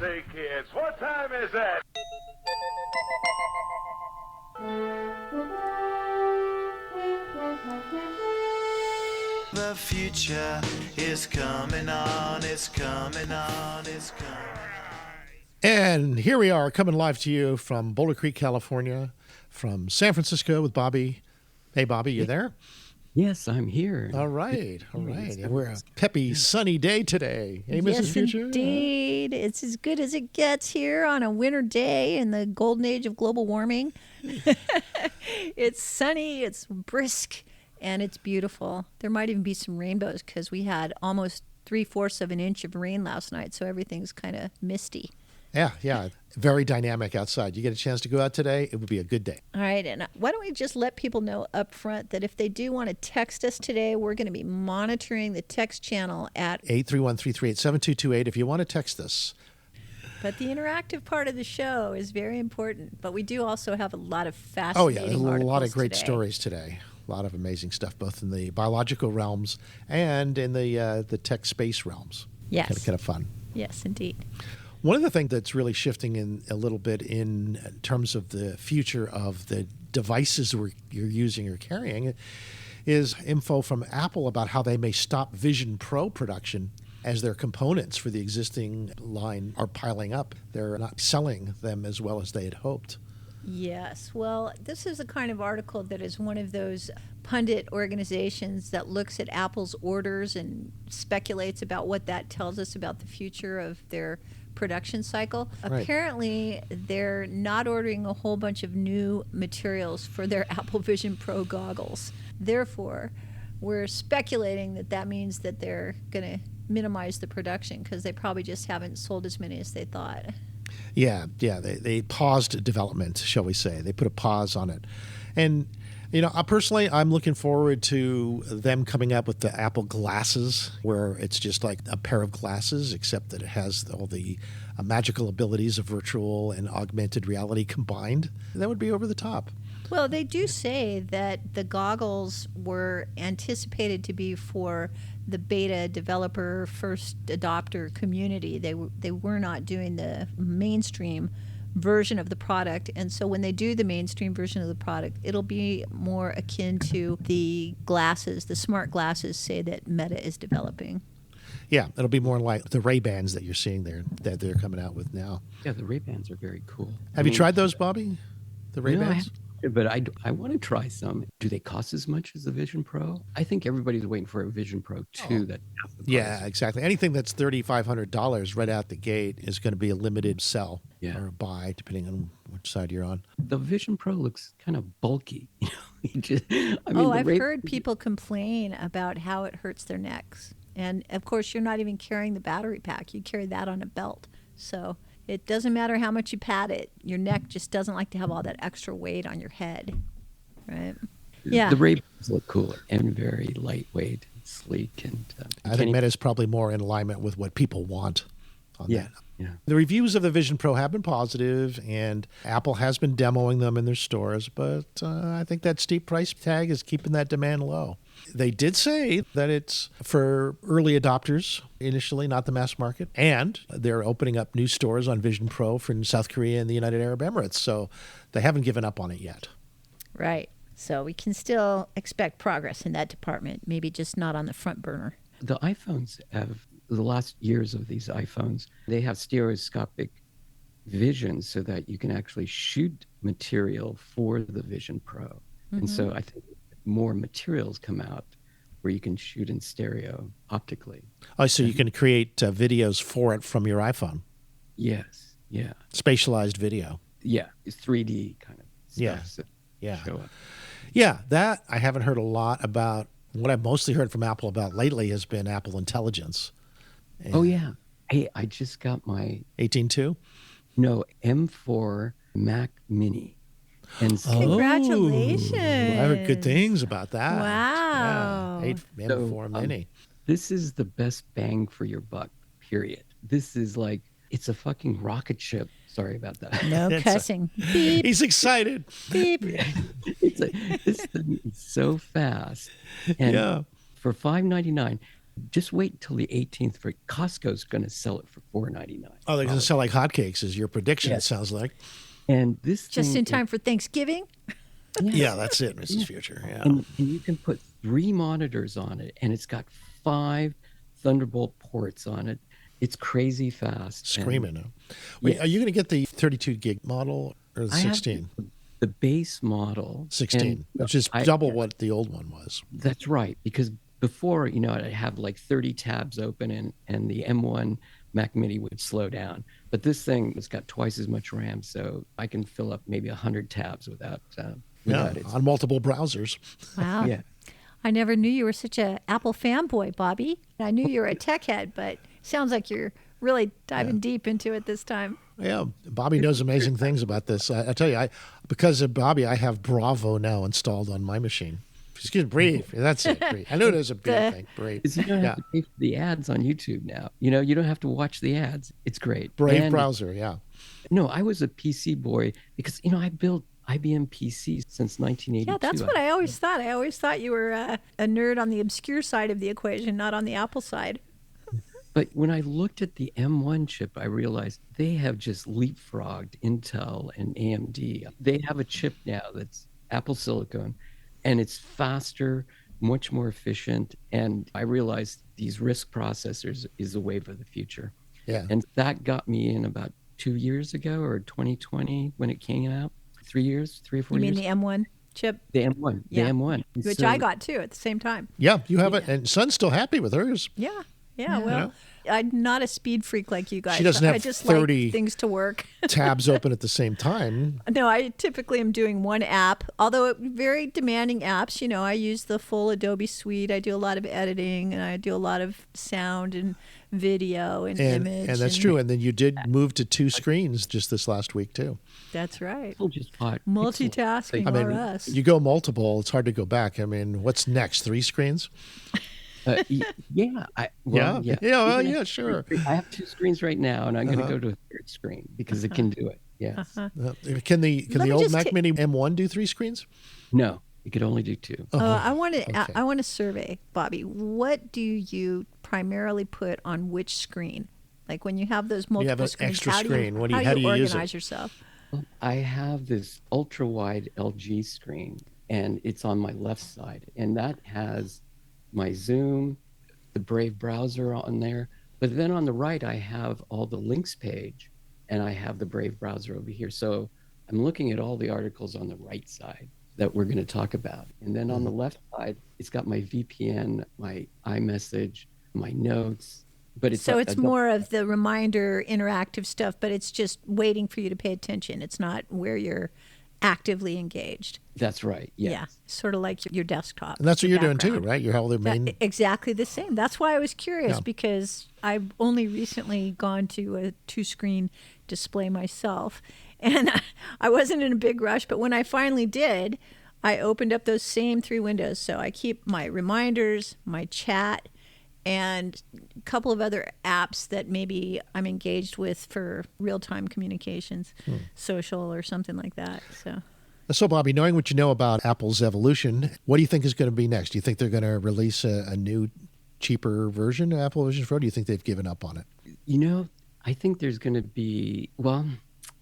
Say, kids, what time is it? The future is coming on, it's coming on, it's coming on. And here we are, coming live to you from Boulder Creek, California, from San Francisco with Bobby. Hey, Bobby, you there? Yes, I'm here. All right, all right. And we're a peppy, sunny day today. Hey, Mrs. Future? Indeed. It's as good as it gets here on a winter day in the golden age of global warming. It's sunny, it's brisk, and it's beautiful. There might even be some rainbows because we had almost 3/4 of an inch of rain last night, so everything's kind of misty. Yeah. Very dynamic outside. You get a chance to go out today, it would be a good day. All right, and why don't we just let people know up front that if they do want to text us today, we're going to be monitoring the text channel at 831-338-7228 if you want to text us. But the interactive part of the show is very important. But we do also have a lot of Oh, fascinating yeah, there's a lot of great today. stories today. A lot of amazing stuff, both in the biological realms and in the tech space realms. Yes. Kind of fun. Yes, indeed. One of the things that's really shifting in a little bit in terms of the future of the devices you're using or carrying is info from Apple about how they may stop Vision Pro production as their components for the existing line are piling up. They're not selling them as well as they had hoped. Yes. Well, this is the kind of article that is one of those pundit organizations that looks at Apple's orders and speculates about what that tells us about the future of their production cycle. Right. Apparently, they're not ordering a whole bunch of new materials for their Apple Vision Pro goggles. Therefore, we're speculating that means that they're going to minimize the production because they probably just haven't sold as many as they thought. Yeah, they paused development, shall we say. They put a pause on it. And, personally, I'm looking forward to them coming up with the Apple glasses, where it's just like a pair of glasses, except that it has all the magical abilities of virtual and augmented reality combined. That would be over the top. Well, they do say that the goggles were anticipated to be for the beta developer first adopter community. They were not doing the mainstream version of the product, and so when they do the mainstream version of the product, it'll be more akin to the glasses, the smart glasses, say, that Meta is developing. Yeah, it'll be more like the Ray-Bans that you're seeing there that they're coming out with now. Yeah, the Ray-Bans are very cool. Have you tried those, Bobby? The Ray-Bans? No, but I want to try some. Do they cost as much as the Vision Pro? I think everybody's waiting for a Vision Pro 2. Yeah, exactly. Anything that's $3,500 right out the gate is going to be a limited sell or a buy, depending on which side you're on. The Vision Pro looks kind of bulky. I've heard people complain about how it hurts their necks. And, of course, you're not even carrying the battery pack. You carry that on a belt. So it doesn't matter how much you pat it. Your neck just doesn't like to have all that extra weight on your head, right? Yeah. The Ray-Bans look cooler and very lightweight and sleek. And I think Meta's probably more in alignment with what people want on that. Yeah. The reviews of the Vision Pro have been positive, and Apple has been demoing them in their stores, but I think that steep price tag is keeping that demand low. They did say that it's for early adopters initially, not the mass market, and they're opening up new stores on Vision Pro for South Korea and the United Arab Emirates, so they haven't given up on it yet. Right. So we can still expect progress in that department, maybe just not on the front burner. The iPhones have, the last years of these iPhones, they have stereoscopic vision so that you can actually shoot material for the Vision Pro. Mm-hmm. And so I think more materials come out where you can shoot in stereo optically. Oh, so you can create videos for it from your iPhone? Yes, yeah. Spatialized video? Yeah, it's 3D kind of stuff. Yeah. Show up. Yeah, that I haven't heard a lot about. What I've mostly heard from Apple about lately has been Apple Intelligence. Oh, yeah. Hey, I just got my 18.2? No, M4 Mac Mini. And so, congratulations. I heard good things about that. Wow. Yeah, M4 Mini. This is the best bang for your buck, period. This is like, it's a fucking rocket ship. Sorry about that. No cussing. Beep. He's excited. Beep. This thing is so fast. And for $5.99, Just wait until the 18th for Costco's going to sell it for $4.99. Oh, they're going to sell like hotcakes, is your prediction, Yes. it sounds like. And this Just thing in time for Thanksgiving? Yeah, that's it, Mrs. Future. Yeah. And you can put 3 monitors on it, and it's got 5 Thunderbolt ports on it. It's crazy fast. Screaming. Wait, are you going to get the 32 gig model or the I have 16? the base model. 16, which is double what the old one was. That's right, because before, I have like 30 tabs open, and the M1 Mac Mini would slow down. But this thing has got twice as much RAM, so I can fill up maybe 100 tabs without it. On multiple browsers. Wow. Yeah. I never knew you were such a Apple fanboy, Bobby. I knew you were a tech head, but sounds like you're really diving deep into it this time. Yeah, Bobby knows amazing things about this. I tell you, because of Bobby, I have Bravo now installed on my machine. Excuse me, Brave. That's it. Brave. I knew it was a big thing. Brave. Because you don't have to pay for the ads on YouTube now. You don't have to watch the ads. It's great. Brave browser, yeah. No, I was a PC boy because, I built IBM PCs since 1982. Yeah, that's what I always thought. I always thought you were a nerd on the obscure side of the equation, not on the Apple side. But when I looked at the M1 chip, I realized they have just leapfrogged Intel and AMD. They have a chip now that's Apple Silicon, and it's faster, much more efficient. And I realized these RISC processors is the wave of the future. Yeah. And that got me in about 2 years ago, or 2020 when it came out. 3 or 4 years. You mean the M1 chip? The M1. Yeah. The M1. Which I got too at the same time. Yeah, you have it. And Son's still happy with hers. Yeah. Well, I'm not a speed freak like you guys. She doesn't have I just 30 like things to work. tabs open at the same time. No, I typically am doing one app, although very demanding apps. I use the full Adobe suite. I do a lot of editing, and I do a lot of sound and video and image. And that's true. And then you did move to 2 screens just this last week, too. That's right. People just bought Multitasking Pixel. or us. You go multiple, it's hard to go back. I mean, what's next? 3 screens? Yeah. Sure. I have 2 screens right now, and I'm going to go to a 3rd screen because it can do it. Yes. Can the Let me old just Mac Mini M1 do 3 screens? No, it could only do 2. I want to. okay. I want to survey, Bobby. What do you primarily put on which screen? Like when you have those multiple have an screens, extra how do screen. you, How do you use organize it? yourself? I have this ultra wide LG screen, and it's on my left side, and that has my Zoom, the Brave browser on there. But then on the right, I have all the links page, and I have the Brave browser over here. So I'm looking at all the articles on the right side that we're going to talk about. And then on the left side, it's got my VPN, my iMessage, my notes. But it's So it's more of the reminder, interactive stuff, but it's just waiting for you to pay attention. It's not where you're actively engaged. That's right. Yes. Yeah, sort of like your desktop. And that's what your you're doing, too, background. right? You're how the main... Exactly the same. That's why I was curious, Yeah. because I've only recently gone to a 2-screen display myself, and I wasn't in a big rush, but when I finally did, I opened up those same 3 windows. So I keep my reminders, my chat, and a couple of other apps that maybe I'm engaged with for real-time communications, social or something like that. So, Bobby, knowing what you know about Apple's evolution, what do you think is going to be next? Do you think they're going to release a new, cheaper version of Apple Vision Pro? Or do you think they've given up on it? I think there's going to be,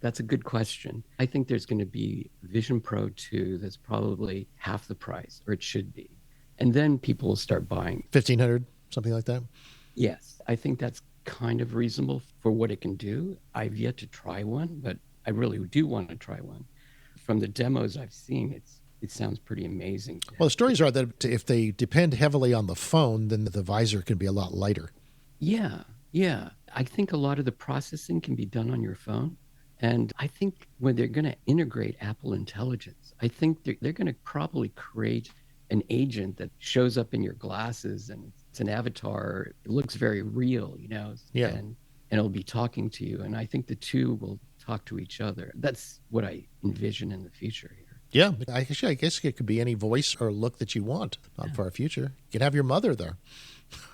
that's a good question. I think there's going to be Vision Pro 2 that's probably half the price, or it should be. And then people will start buying. 1,500, something like that? Yes, I think that's kind of reasonable for what it can do. I've yet to try one, but I really do want to try one. From the demos I've seen, it sounds pretty amazing. Well, the stories are that if they depend heavily on the phone, then the visor can be a lot lighter. Yeah. I think a lot of the processing can be done on your phone. And I think when they're going to integrate Apple Intelligence, I think they're going to probably create an agent that shows up in your glasses, and it's an avatar. It looks very real, Yeah. And it'll be talking to you. And I think the two will talk to each other. That's what I envision in the future here. Yeah, I guess it could be any voice or look that you want. Not far future. You can have your mother there.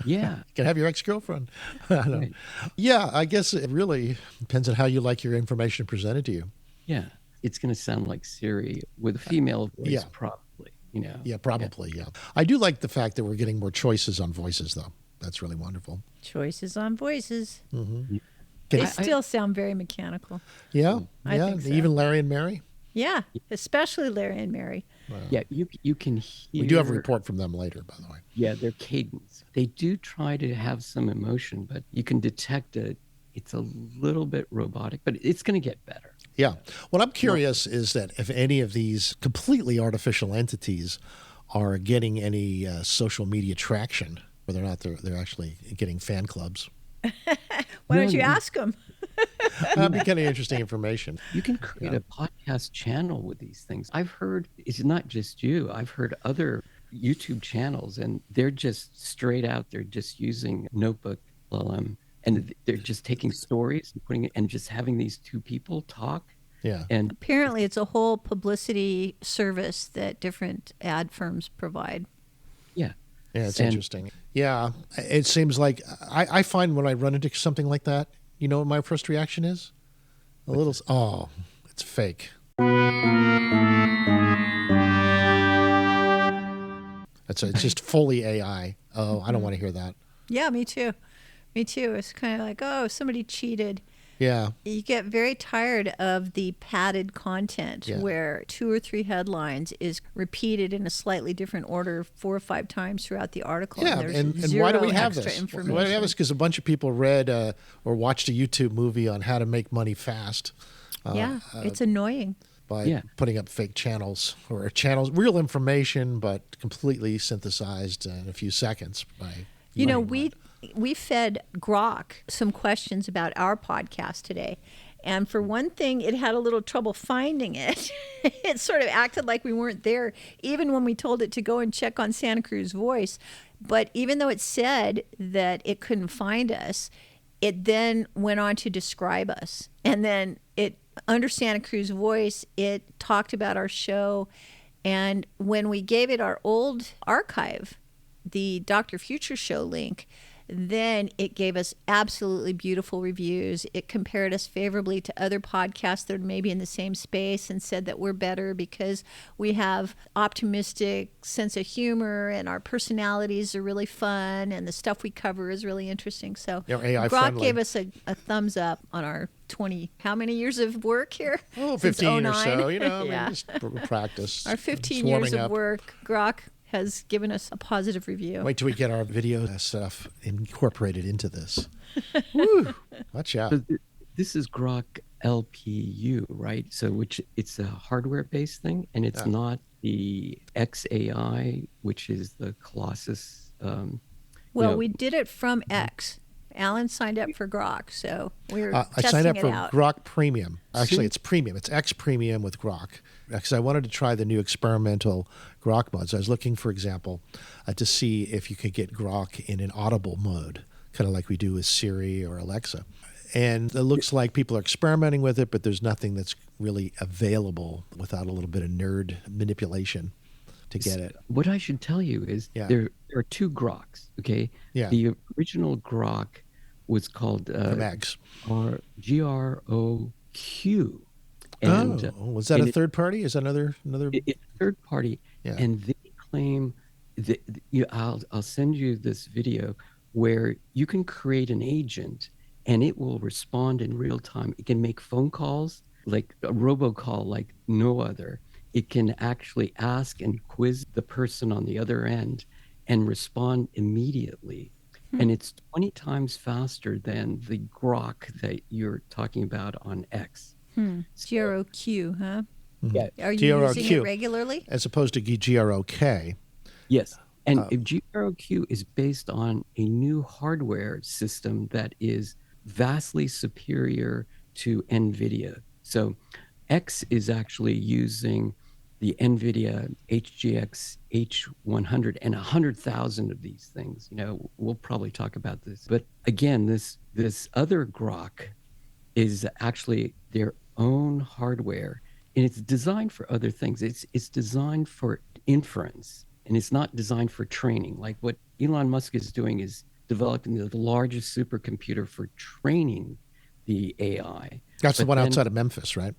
Yeah. You can have your ex-girlfriend. I don't know. Right. Yeah, I guess it really depends on how you like your information presented to you. Yeah. It's going to sound like Siri with a female voice, Yeah. probably, Yeah, probably, yeah. I do like the fact that we're getting more choices on voices, though. That's really wonderful. Choices on voices. Mm-hmm. They still sound very mechanical. Yeah, I think so. Even Larry and Mary. Yeah, especially Larry and Mary. Yeah, you can hear. We do have a report from them later, by the way. Yeah, their cadence. They do try to have some emotion, but you can detect it. It's a little bit robotic, but it's going to get better. Yeah. What I'm curious is that if any of these completely artificial entities are getting any social media traction, whether or not they're actually getting fan clubs. Why don't you ask them? That'd be kind of interesting information. You can create a podcast channel with these things. I've heard, it's not just you, I've heard other YouTube channels, and they're just straight out, they're just using Notebook LLM, and they're just taking stories and putting it, and just having these two people talk. Yeah. And Apparently, it's a whole publicity service that different ad firms provide. yeah. Yeah, it's interesting. Yeah, it seems like I find when I run into something like that, you know what my first reaction is? A little, it's fake. It's just fully AI. Oh, I don't want to hear that. Yeah, me too. Me too. It's kind of like, oh, somebody cheated. Yeah. You get very tired of the padded content Yeah. where 2 or 3 headlines is repeated in a slightly different order 4 or 5 times throughout the article. Yeah, there's and zero why do we have extra this? information. Why do we have this? Because a bunch of people read or watched a YouTube movie on how to make money fast. It's annoying. By putting up fake channels or channels, real information, but completely synthesized in a few seconds by. You know, we fed Grok some questions about our podcast today. And for one thing, it had a little trouble finding it. It sort of acted like we weren't there, even when we told it to go and check on Santa Cruz Voice. But even though it said that it couldn't find us, it then went on to describe us. And then under Santa Cruz Voice, it talked about our show. And when we gave it our old archive, the Dr. Future Show link, then it gave us absolutely beautiful reviews. It compared us favorably to other podcasts that are maybe in the same space and said that we're better because we have optimistic sense of humor and our personalities are really fun and the stuff we cover is really interesting. So AI Grok friendly. gave us a thumbs up on our 20, how many years of work here? Oh, Since 15 or 09? so, you know, Yeah. I mean, just practice. Our 15 Just years warming of up. work, Grok has given us a positive review. Wait till we get our video stuff incorporated into this. Woo! Watch out. So this is Grok LPU, right? So it's a hardware-based thing, and it's not the XAI, which is the Colossus. Well, we did it from X. Alan signed up for Grok, so we're I testing signed up it for out. Grok Premium. Actually, it's Premium. It's X Premium with Grok. Because I wanted to try the new experimental Grok modes. I was looking, for example, to see if you could get Grok in an audible mode, kind of like we do with Siri or Alexa. And it looks like people are experimenting with it, but there's nothing that's really available without a little bit of nerd manipulation to get it. What I should tell you is there are 2 Groks, okay? Yeah. The original Grok was called From X. GROQ. Was that a third party? Is that another? It's a third party, Yeah. and they claim that I'll send you this video where you can create an agent and it will respond in real time. It can make phone calls like a robocall like no other. It can actually ask and quiz the person on the other end and respond immediately. And it's 20 times faster than the Grok that you're talking about on X. GROQ, huh? Yeah. Are you using GROQ. it regularly? As opposed to GROK. Yes. And GROQ is based on a new hardware system that is vastly superior to NVIDIA. So X is actually using the NVIDIA HGX H100 and 100,000 of these things. You know, we'll probably talk about this. But again, this other Grok is actually their own hardware, and it's designed for other things. It's designed for inference, and it's not designed for training. Like what Elon Musk is doing is developing the largest supercomputer for training the AI. That's the one outside of Memphis, right?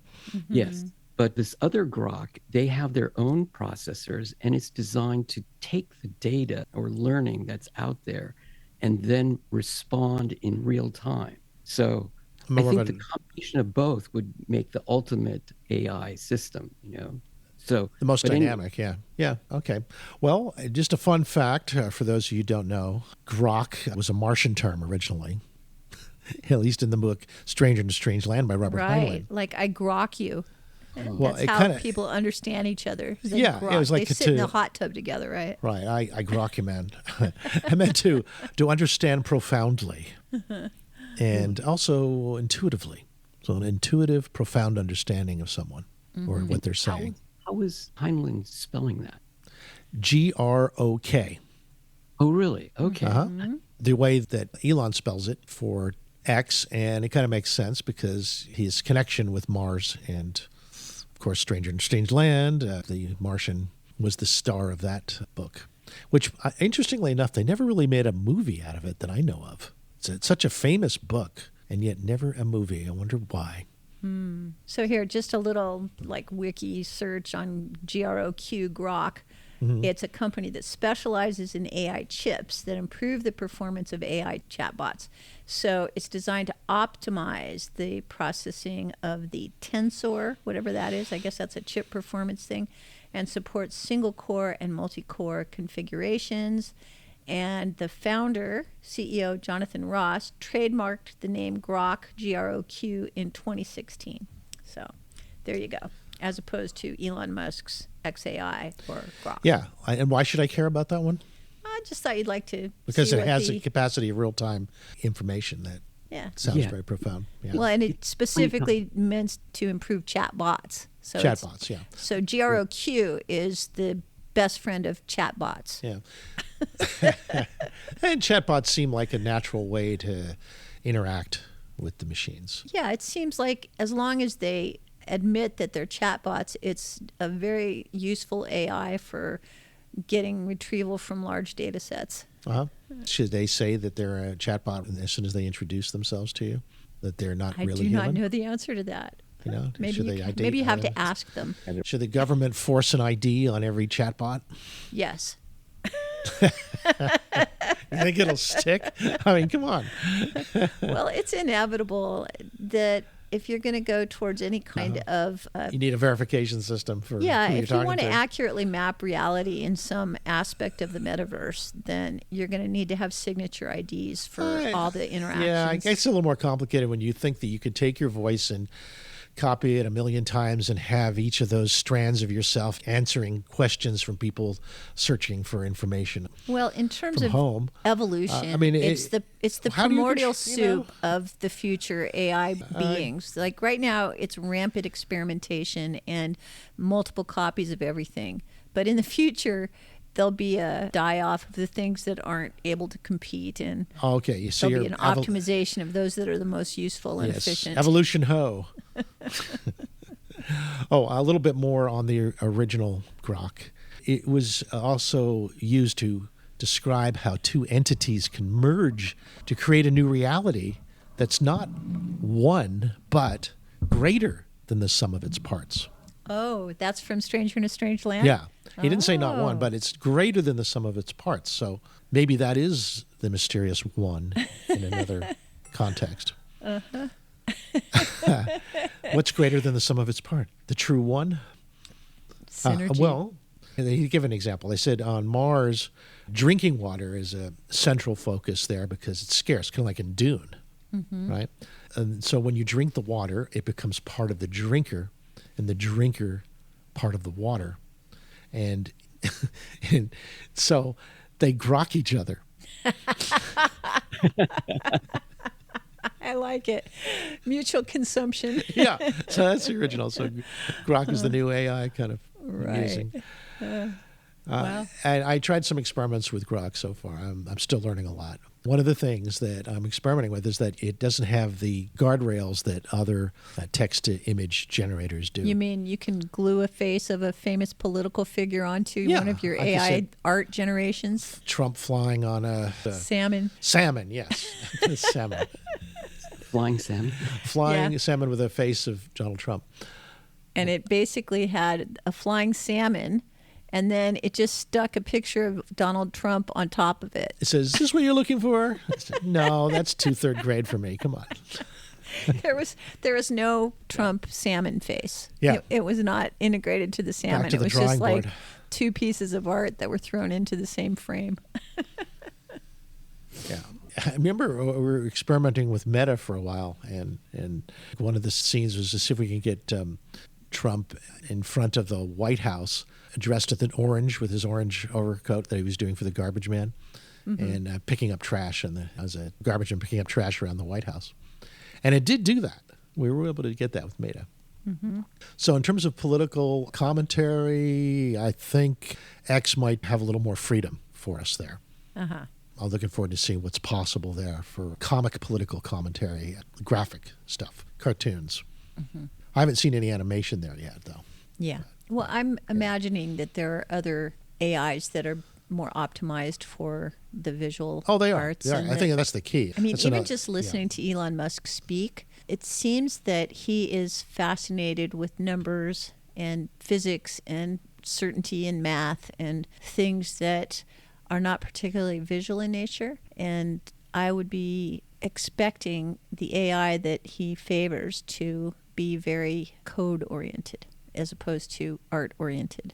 Yes. But this other Grok, they have their own processors, and it's designed to take the data or learning that's out there and then respond in real time. So I More of think the an- combination of both would make the ultimate AI system, you know. So The most but anyway, dynamic, yeah. Yeah, okay. Well, just a fun fact for those of you who don't know, grok was a Martian term originally, at least in the book Stranger in a Strange Land by Robert Right. Heinlein. Like I grok you. Well, That's it how kinda- people understand each other. They Yeah, it grok. was like they sit in to- the hot tub together, right? Right, I grok you, man. I meant to understand profoundly and also intuitively. So an intuitive, profound understanding of someone or what they're saying. how was Heinlein spelling that? GROK. Oh, really? Okay. The way that Elon spells it for X, and it kind of makes sense because his connection with Mars and, of course, Stranger in a Strange Land, the Martian was the star of that book, which, interestingly enough, they never really made a movie out of it that I know of. It's such a famous book, and yet never a movie. I wonder why. So here, just a little like wiki search on grok. It's a company that specializes in AI chips that improve the performance of AI chatbots. So it's designed to optimize the processing of the tensor, whatever that is. I guess that's a chip performance thing, and supports single core and multi-core configurations. And the founder, CEO Jonathan Ross, trademarked the name Grok, GROQ, in 2016. So there you go, as opposed to Elon Musk's XAI or Grok. Yeah, and why should I care about that one? I just thought you'd like to Because see it what has the, the capacity of real-time information that yeah. sounds Yeah. very profound. Yeah. Well, and it specifically meant to improve chatbots. So it's- Chatbots, yeah. So GROQ is the best friend of chatbots. Yeah. And chatbots seem like a natural way to interact with the machines. Yeah, it seems like as long as they admit that they're chatbots, it's a very useful AI for getting retrieval from large data sets. Uh-huh. Should they say that they're a chatbot as soon as they introduce themselves to you? That they're not I really do not human? know the answer to that. You know, Maybe should you, they can- ID maybe you have to ask them. Should the government force an ID on every chatbot? Yes. You think it'll stick? I mean, come on. Well, it's inevitable that if you're going to go towards any kind of You need a verification system for yeah, who you're if you talking want to to. accurately map reality in some aspect of the metaverse, then you're going to need to have signature IDs for all the interactions. Yeah, I guess it's a little more complicated when you think that you could take your voice and copy it 1,000,000 times and have each of those strands of yourself answering questions from people searching for information Well, in terms from of home. evolution, I mean, it's the how do you primordial contr- you know? soup of the future AI beings. Like right now, it's rampant experimentation and multiple copies of everything. But in the future, there'll be a die-off of the things that aren't able to compete, and Oh, okay, so there'll you're be an optimization of those that are the most useful and yes, efficient. evolution ho. Oh, a little bit more on the original grok. It was also used to describe how two entities can merge to create a new reality that's not one, but greater than the sum of its parts. Oh, that's from Stranger in a Strange Land? Yeah. He didn't say not one, Oh. but it's greater than the sum of its parts. So maybe that is the mysterious one in another context. What's greater than the sum of its part? The true one? Synergy. Well, he gave an example. They said on Mars, drinking water is a central focus there because it's scarce, kind of like in Dune, right? And so when you drink the water, it becomes part of the drinker, and the drinker part of the water. And, and so they grok each other. I like it. Mutual consumption. Yeah, so that's the original. So grok is the new AI kind of Right. amusing. Wow. And I tried some experiments with grok so far. I'm still learning a lot. One of the things that I'm experimenting with is that it doesn't have the guardrails that other text-to-image generators do. You mean you can glue a face of a famous political figure onto Yeah, one of your like you AI said. art generations? Trump flying on a Salmon. salmon, yes, salmon, Flying salmon. flying Yeah. salmon with a face of Donald Trump. And it basically had a flying salmon and then it just stuck a picture of Donald Trump on top of it. It says, "Is this what you're looking for?" I said, "No, that's 2 third grade for me. Come on." There was no Trump salmon face. Yeah. It was not integrated to the salmon. Back to It the was drawing just like board. 2 pieces of art that were thrown into the same frame. Yeah. I remember we were experimenting with Meta for a while, and one of the scenes was to see if we can get Trump in front of the White House dressed in orange with his orange overcoat that he was doing for the garbage man, and picking up trash. As a garbage man picking up trash around the White House. And it did do that. We were able to get that with Meta. So in terms of political commentary, I think X might have a little more freedom for us there. I'm looking forward to seeing what's possible there for comic political commentary, graphic stuff, cartoons. I haven't seen any animation there yet, though. Yeah. Well, I'm imagining that there are other AIs that are more optimized for the visual Oh, they are. arts. They are. and I think that's the key. I mean, That's even another- just listening to Elon Musk speak, it seems that he is fascinated with numbers and physics and certainty in math and things that are not particularly visual in nature. And I would be expecting the AI that he favors to be very code-oriented as opposed to art-oriented.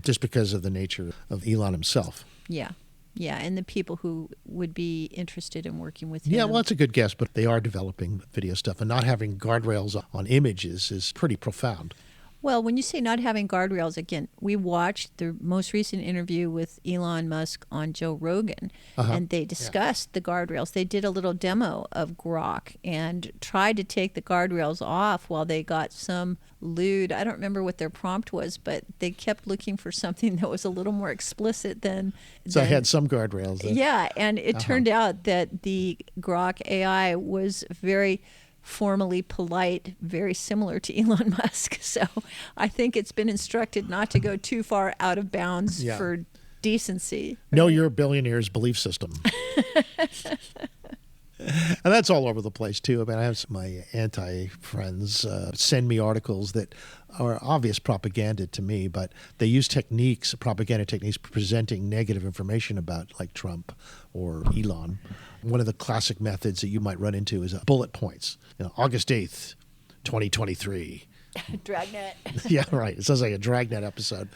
Just because of the nature of Elon himself. Yeah. Yeah, and the people who would be interested in working with him. Yeah, well, that's a good guess, but they are developing video stuff, and not having guardrails on images is pretty profound. Well, when you say not having guardrails, again, we watched the most recent interview with Elon Musk on Joe Rogan, and they discussed the guardrails. They did a little demo of Grok and tried to take the guardrails off while they got some lewd. I don't remember what their prompt was, but they kept looking for something that was a little more explicit than. So I had some guardrails there. Yeah, and it turned out that the Grok AI was very formally polite, very similar to Elon Musk. So I think it's been instructed not to go too far out of bounds Yeah. for decency. Know your billionaire's belief system. And that's all over the place, too. I mean, I have my anti-friends send me articles that are obvious propaganda to me, but they use propaganda techniques, presenting negative information about, like, Trump or Elon. One of the classic methods that you might run into is bullet points. August 8th, 2023. Dragnet. Yeah, right. It sounds like a Dragnet episode,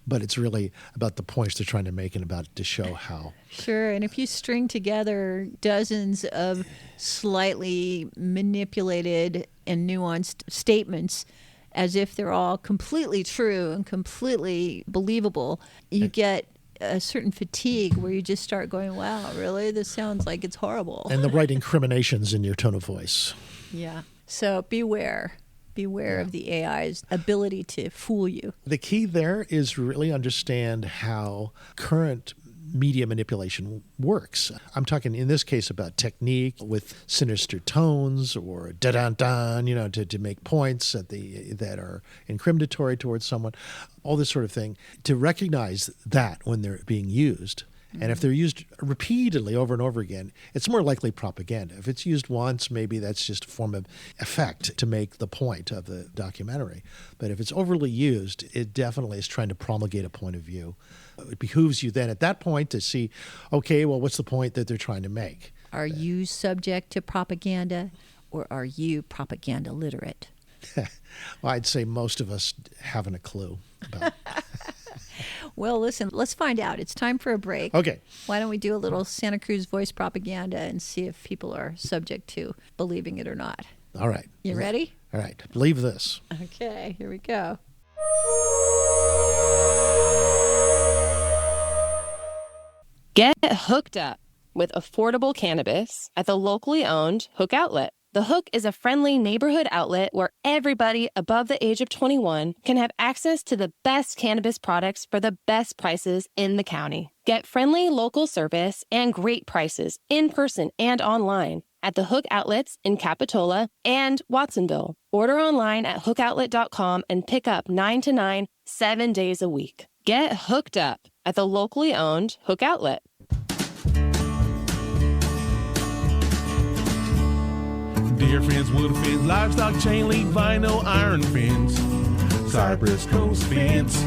but it's really about the points they're trying to make and about to show how. Sure, and if you string together dozens of slightly manipulated and nuanced statements as if they're all completely true and completely believable, you get a certain fatigue where you just start going, wow, really? This sounds like it's horrible. And the right incriminations in your tone of voice. Yeah. So beware. Beware of the AI's ability to fool you. The key there is really understand how current media manipulation works. I'm talking in this case about technique with sinister tones or da-dun-dun, to make points that are incriminatory towards someone, all this sort of thing. To recognize that when they're being used. And if they're used repeatedly over and over again, it's more likely propaganda. If it's used once, maybe that's just a form of effect to make the point of the documentary. But if it's overly used, it definitely is trying to promulgate a point of view. It behooves you then at that point to see, okay, well, what's the point that they're trying to make? Are you subject to propaganda, or are you propaganda literate? Well, I'd say most of us haven't a clue about Well, listen, let's find out. It's time for a break. Okay. Why don't we do a little Santa Cruz voice propaganda and see if people are subject to believing it or not? All right. You ready? All right. Believe this. Okay, here we go. Get hooked up with affordable cannabis at the locally owned Hook Outlet. The Hook is a friendly neighborhood outlet where everybody above the age of 21 can have access to the best cannabis products for the best prices in the county. Get friendly local service and great prices in person and online at the Hook Outlets in Capitola and Watsonville. Order online at hookoutlet.com and pick up 9 to 9, 7 days a week. Get hooked up at the locally owned Hook Outlet. Deer fence, wood fence, livestock chain link, vinyl, iron fence, cypress coast fence,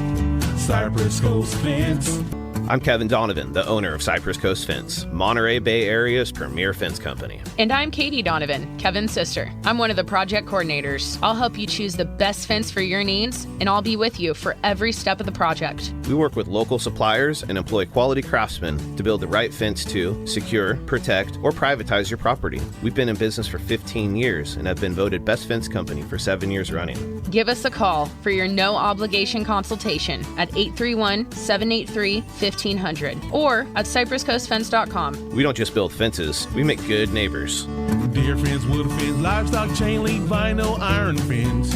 Cypress Coast Fence. I'm Kevin Donovan, the owner of Cypress Coast Fence, Monterey Bay Area's premier fence company. And I'm Katie Donovan, Kevin's sister. I'm one of the project coordinators. I'll help you choose the best fence for your needs, and I'll be with you for every step of the project. We work with local suppliers and employ quality craftsmen to build the right fence to secure, protect, or privatize your property. We've been in business for 15 years and have been voted best fence company for 7 years running. Give us a call for your no-obligation consultation at 831-783-1500 or at cypresscoastfence.com. We don't just build fences, we make good neighbors. Deer fence, wood fence, livestock chain link, vinyl, iron fence.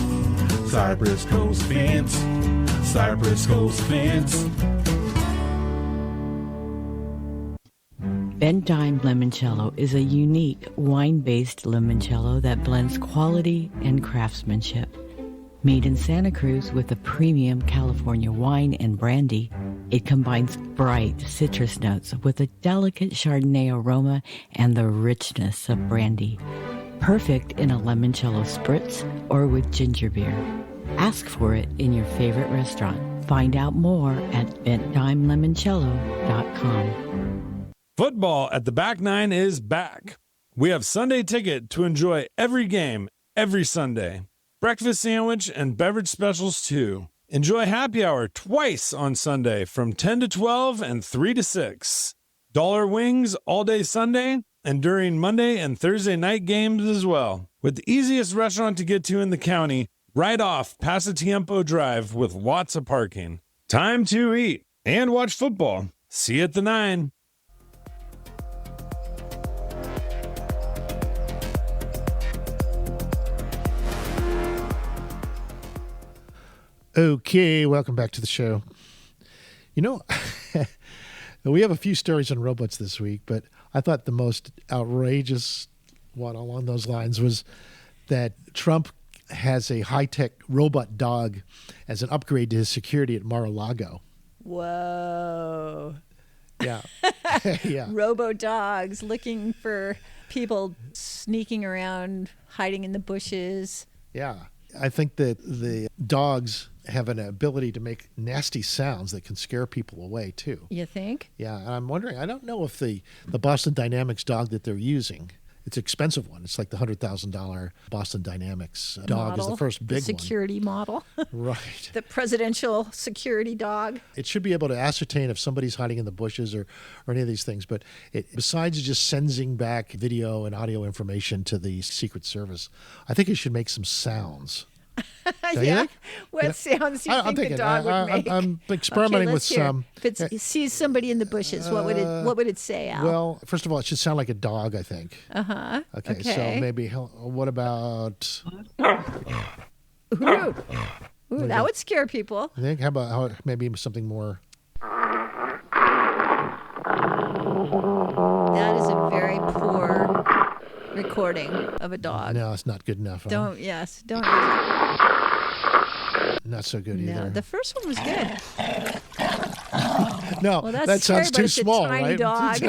Cypress Coast Fence. Cypress Coast Fence. Bent Dime Limoncello is a unique wine-based limoncello that blends quality and craftsmanship. Made in Santa Cruz with a premium California wine and brandy, it combines bright citrus notes with a delicate Chardonnay aroma and the richness of brandy. Perfect in a limoncello spritz or with ginger beer. Ask for it in your favorite restaurant. Find out more at bentdimelimoncello.com. Football at the Back Nine is back. We have Sunday ticket to enjoy every game, every Sunday. Breakfast sandwich and beverage specials too. Enjoy happy hour twice on Sunday from 10 to 12 and 3 to 6. Dollar wings all day Sunday and during Monday and Thursday night games as well. With the easiest restaurant to get to in the county, right off Pasatiempo Drive with lots of parking. Time to eat and watch football. See you at the 9. Okay, welcome back to the show. You know, we have a few stories on robots this week, but I thought the most outrageous one along those lines was that Trump has a high-tech robot dog as an upgrade to his security at Mar-a-Lago. Whoa. Yeah. Yeah. Robo dogs looking for people sneaking around, hiding in the bushes. Yeah. I think that the dogs have an ability to make nasty sounds that can scare people away, too. You think? Yeah, and I'm wondering, I don't know if the Boston Dynamics dog that they're using, it's an expensive one. It's like the $100,000 Boston Dynamics dog is the first big security model. Right. The presidential security dog. It should be able to ascertain if somebody's hiding in the bushes or any of these things. But besides just sending back video and audio information to the Secret Service, I think it should make some sounds. Yeah. What sounds do you think the dog would make? I'm experimenting with some. If it sees somebody in the bushes, what would it say, Al? Well, first of all, it should sound like a dog, I think. Uh-huh. Okay. So maybe, what about... Ooh, that would scare people. I think, how about maybe something more... That is a very poor recording of a dog. No, it's not good enough. Don't use it. Not so good either. No, the first one was good. No, well, that's that scary, sounds but too it's small, a tiny right? Dog.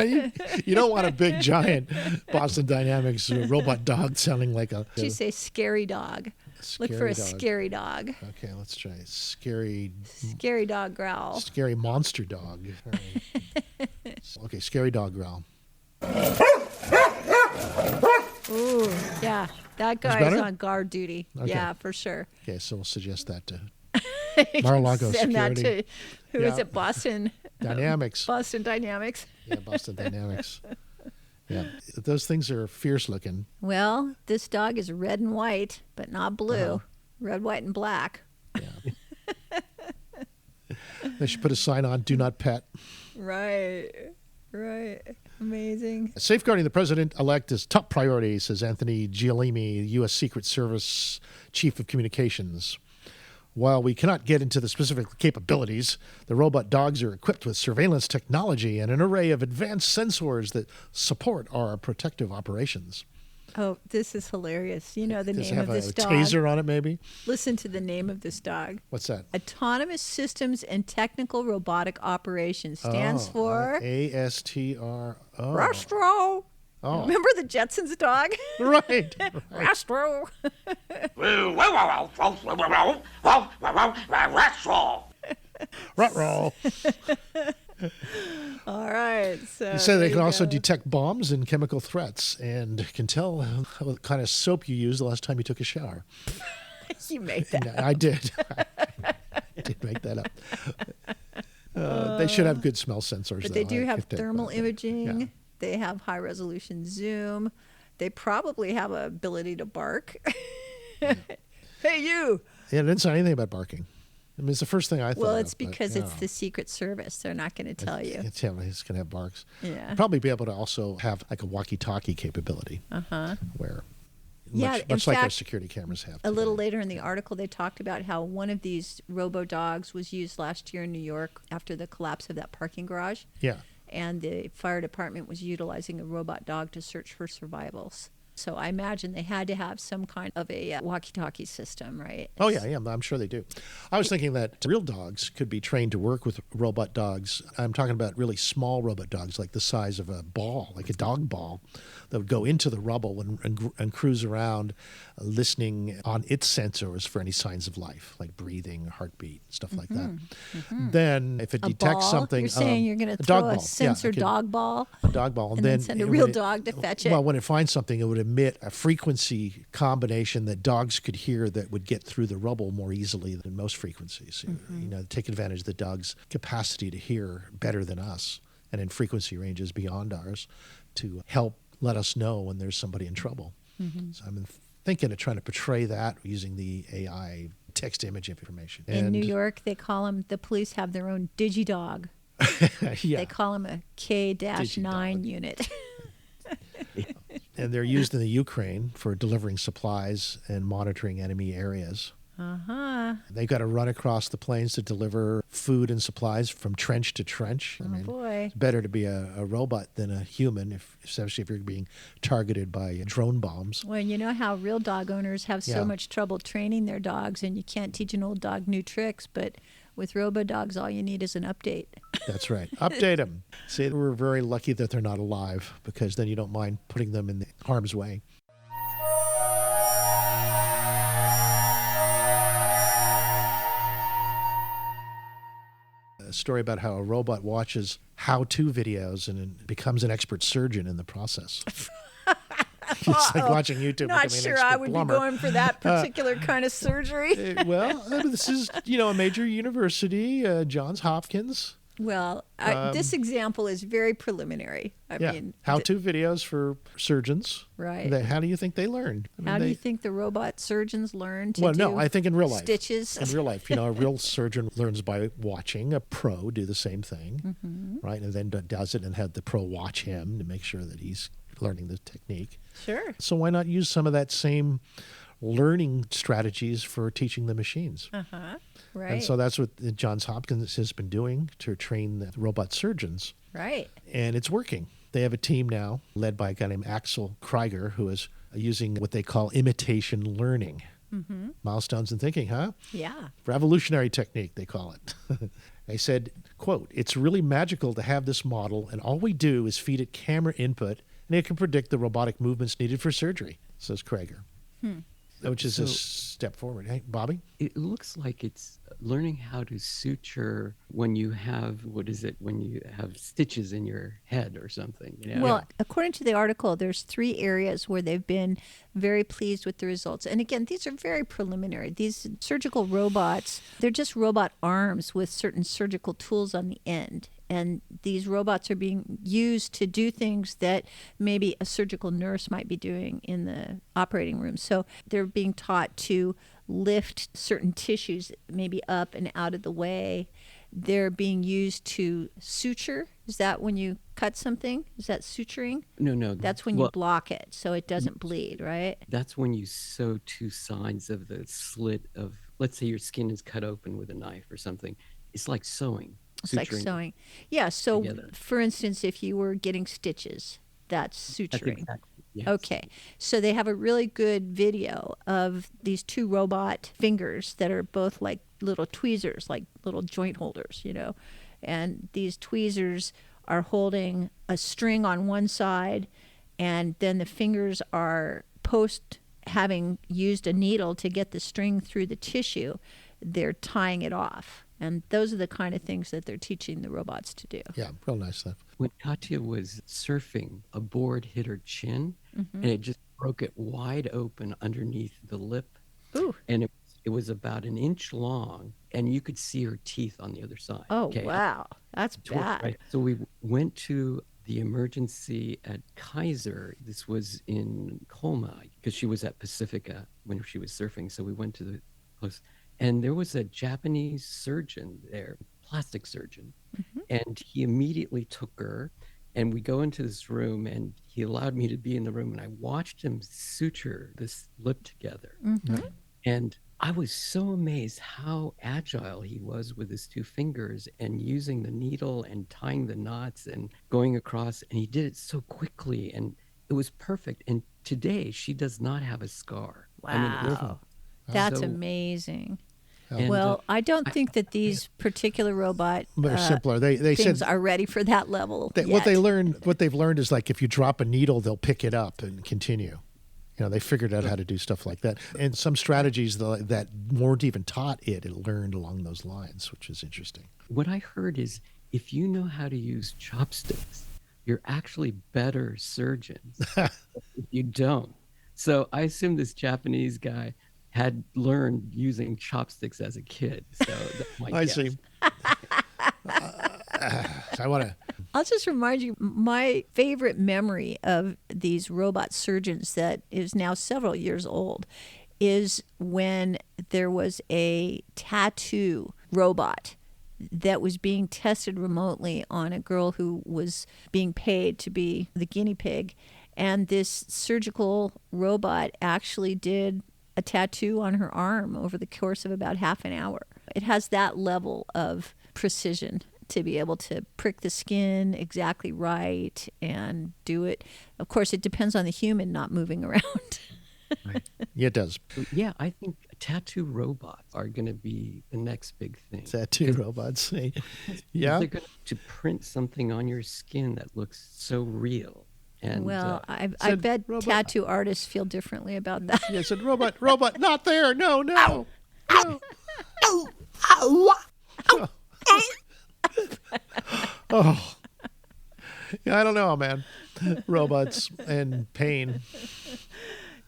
You don't want a big, giant Boston Dynamics robot dog sounding like a... Did you say scary dog? Look for a scary dog. Okay, let's try scary dog growl. Scary monster dog. All right. Okay, scary dog growl. Ooh, yeah. That guy is on guard duty. Okay. Yeah, for sure. Okay, so we'll suggest that to Mar-a-Lago Send Security. That to, who is it, Boston? Dynamics. Boston Dynamics. Yeah, Boston Dynamics. Yeah, those things are fierce looking. Well, this dog is red and white, but not blue. Uh-huh. Red, white, and black. Yeah. They should put a sign on, do not pet. Right. Amazing. Safeguarding the president-elect is top priority, says Anthony Giolimi, U.S. Secret Service Chief of Communications. While we cannot get into the specific capabilities, the robot dogs are equipped with surveillance technology and an array of advanced sensors that support our protective operations. Oh, this is hilarious. You know the name of this dog? Does it have a taser on it, maybe? Listen to the name of this dog. What's that? Autonomous Systems and Technical Robotic Operations. Stands for... ASTR. Oh. Rastro. Oh. Remember the Jetsons dog? Right. Rastro. Rastro. Ruh-roh. All right. So You say there they can you also go. detect bombs and chemical threats and can tell what kind of soap you used the last time you took a shower. You made that. And I did. I did make that up. They should have good smell sensors. But they though. do I have could think thermal about that. imaging. Yeah. They have high resolution zoom. They probably have a ability to bark. Hey, you. Yeah, it didn't say anything about barking. I mean, it's the first thing I thought. Well, it's of, but, because it's yeah. the Secret Service. They're not going to tell you. It's going to have barks. Yeah. Probably be able to also have like a walkie-talkie capability. Uh-huh. Where Yeah, in much like our fact, security cameras have. A little today. later in the article, they talked about how one of these robo-dogs was used last year in New York after the collapse of that parking garage. Yeah. And the fire department was utilizing a robot dog to search for survivals. So I imagine they had to have some kind of a walkie-talkie system, right? Oh, yeah, I'm sure they do. I was thinking that real dogs could be trained to work with robot dogs. I'm talking about really small robot dogs, like the size of a ball, like a dog ball, that would go into the rubble and cruise around, listening on its sensors for any signs of life, like breathing, heartbeat, stuff like that. Then if it A detects ball? something... You're saying you're going to a throw dog a ball. sensor Yeah, dog ball? a dog ball. And then send a real dog to fetch it? Well, when it finds something, it would emit a frequency combination that dogs could hear that would get through the rubble more easily than most frequencies. You know, take advantage of the dog's capacity to hear better than us and in frequency ranges beyond ours to help let us know when there's somebody in trouble. So I'm thinking of trying to portray that using the AI text image information. In New York, they call them, the police have their own DigiDog. Yeah. They call them a K-9 DigiDog. unit. And they're used in the Ukraine for delivering supplies and monitoring enemy areas. Uh-huh. They've got to run across the plains to deliver food and supplies from trench to trench. Oh, boy. It's better to be a robot than a human, especially if you're being targeted by drone bombs. Well, you know how real dog owners have so Yeah. much trouble training their dogs, and you can't teach an old dog new tricks, but with robo-dogs, all you need is an update. That's right. Update them. See, we're very lucky that they're not alive, because then you don't mind putting them in harm's way. A story about how a robot watches how-to videos and becomes an expert surgeon in the process. It's like watching YouTube. Not becoming an sure expert I would plumber. be going for that particular kind of surgery. Well, this is, a major university, Johns Hopkins. Well, this example is very preliminary. I mean, how-to videos for surgeons. Right. How do you think they learn? I mean, how do you think the robot surgeons learn to Well, do no, I think in real life. stitches? In real life, a real surgeon learns by watching a pro do the same thing, right? And then does it and have the pro watch him to make sure that he's learning the technique. Sure. So why not use some of that same learning strategies for teaching the machines? Uh-huh. Right. And so that's what Johns Hopkins has been doing to train the robot surgeons. Right. And it's working. They have a team now led by a guy named Axel Krieger, who is using what they call imitation learning. Milestones in thinking, huh? Yeah. Revolutionary technique, they call it. They said, quote, "It's really magical to have this model, and all we do is feed it camera input, and it can predict the robotic movements needed for surgery," says Krieger. Which is a step forward. Hey, Bobby? It looks like it's learning how to suture when you have, when you have stitches in your head or something. You know? Well, according to the article, there's 3 areas where they've been very pleased with the results. And again, these are very preliminary. These surgical robots, they're just robot arms with certain surgical tools on the end. And these robots are being used to do things that maybe a surgical nurse might be doing in the operating room. So they're being taught to lift certain tissues maybe up and out of the way. They're being used to suture. Is that when you cut something? Is that suturing? No. That's when you block it so it doesn't bleed, right? That's when you sew 2 sides of the slit of, let's say your skin is cut open with a knife or something. It's like sewing. It's like suturing sewing. Yeah, so together. for instance, if you were getting stitches, that's That's suturing. exactly. Yes. Okay, so they have a really good video of these 2 robot fingers that are both like little tweezers, like little joint holders, and these tweezers are holding a string on one side, and then the fingers are having used a needle to get the string through the tissue, they're tying it off. And those are the kind of things that they're teaching the robots to do. Yeah, real nice stuff. When Katya was surfing, a board hit her chin, and it just broke it wide open underneath the lip. Ooh. And it was about an inch long, and you could see her teeth on the other side. Oh, wow. That's bad. Right. So we went to the emergency at Kaiser. This was in Colma, because she was at Pacifica when she was surfing. So we went to the close, and there was a Japanese surgeon there, plastic surgeon, and he immediately took her. And we go into this room, and he allowed me to be in the room, and I watched him suture this lip together. And I was so amazed how agile he was with his two fingers and using the needle and tying the knots and going across. And he did it so quickly, and it was perfect. And today she does not have a scar. Wow. That's so amazing. And, Well, I don't think that these particular robot They're simpler. They things said are ready for that level. what yet. what they've learned is like if you drop a needle, they'll pick it up and continue. You know, they figured out how to do stuff like that, and some strategies that weren't even taught it learned along those lines, which is interesting. What I heard is if you know how to use chopsticks, you're actually better surgeons if you don't. So I assume this Japanese guy had learned using chopsticks as a kid. So that's my I guess. see. I want to. I'll just remind you, my favorite memory of these robot surgeons that is now several years old is when there was a tattoo robot that was being tested remotely on a girl who was being paid to be the guinea pig. And this surgical robot actually did a tattoo on her arm over the course of about half an hour. It has that level of precision to be able to prick the skin exactly right and do it. Of course, it depends on the human not moving around. Right. Yeah, it does. Yeah, I think tattoo robots are going to be the next big thing. Tattoo robots. Yeah. They're going to print something on your skin that looks so real. And Well, I bet tattoo artists feel differently about that. Yeah, said robot, not there. No. Oh. Yeah, I don't know, man. Robots and pain.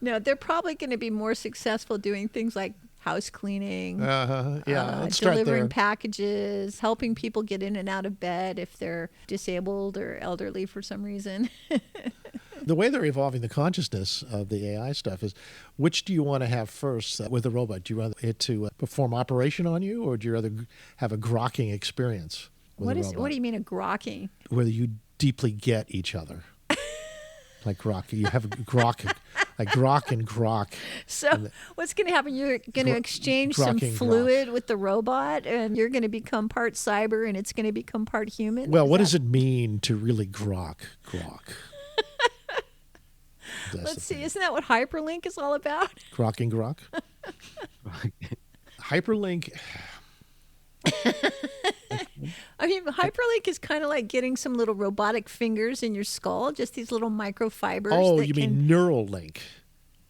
No, they're probably going to be more successful doing things like house cleaning, Yeah, let's start delivering there. packages, helping people get in and out of bed if they're disabled or elderly for some reason. The way they're evolving the consciousness of the AI stuff is, which do you want to have first with a robot? Do you want it to perform operation on you, or do you rather have a grokking experience with a robot? What do you mean a grokking? Whether you deeply get each other. Like grok. You have a grok, like grok and grok. So what's going to happen? You're going to exchange some grokking fluid with the robot, and you're going to become part cyber, and it's going to become part human? Well, what does it mean to really grok? Let's see. Isn't that what hyperlink is all about? Grokking grok? Hyperlink. I mean, hyperlink is kind of like getting some little robotic fingers in your skull, just these little microfibers. Oh, that you mean Neuralink?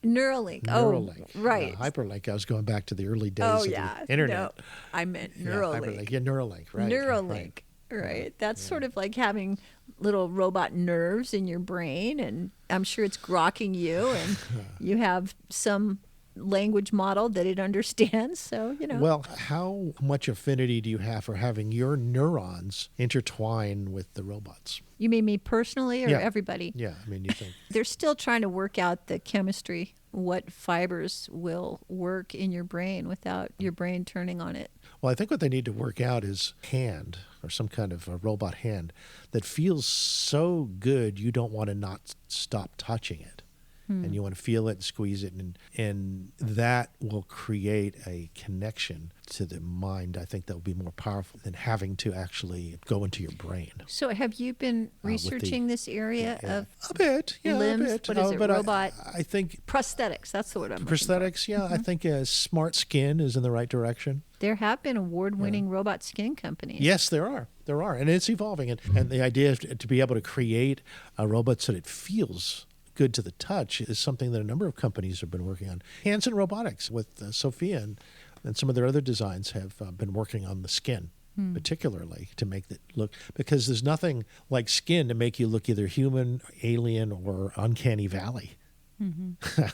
Neuralink. Neuralink. Oh, right. Yeah, hyperlink. I was going back to the early days Oh, of yeah. the internet. No, I meant Yeah, Neuralink. hyperlink. Yeah, Neuralink. Right. Neuralink. Right. That's sort of like having little robot nerves in your brain, and I'm sure it's grokking you, and you have some language model that it understands. So, Well, how much affinity do you have for having your neurons intertwine with the robots? You mean me personally or Yeah. everybody? Yeah, I mean, you think. They're still trying to work out the chemistry, what fibers will work in your brain without your brain turning on it. Well, I think what they need to work out is hand, or some kind of a robot hand that feels so good you don't want to not stop touching it. And you want to feel it and squeeze it, and that will create a connection to the mind. I think that will be more powerful than having to actually go into your brain. So have you been researching this area of A bit, yeah, limbs? a bit. What is it, But robot? I think Prosthetics, that's the word I'm looking for. prosthetics, yeah, I think smart skin is in the right direction. There have been award-winning robot skin companies. Yes, there are, and it's evolving. And the idea is to be able to create a robot so that it feels good to the touch is something that a number of companies have been working on. Hands and robotics with Sophia, and And some of their other designs have been working on the skin, particularly to make it look, because there's nothing like skin to make you look either human, alien, or uncanny valley.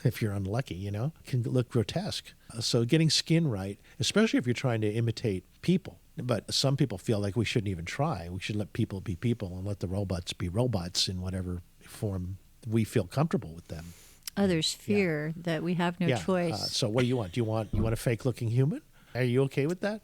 If you're unlucky, it can look grotesque. So getting skin right, especially if you're trying to imitate people. But some people feel like we shouldn't even try. We should let people be people and let the robots be robots in whatever form we feel comfortable with them. Others fear that we have no choice. So what do you want? Do you want a fake-looking human? Are you okay with that?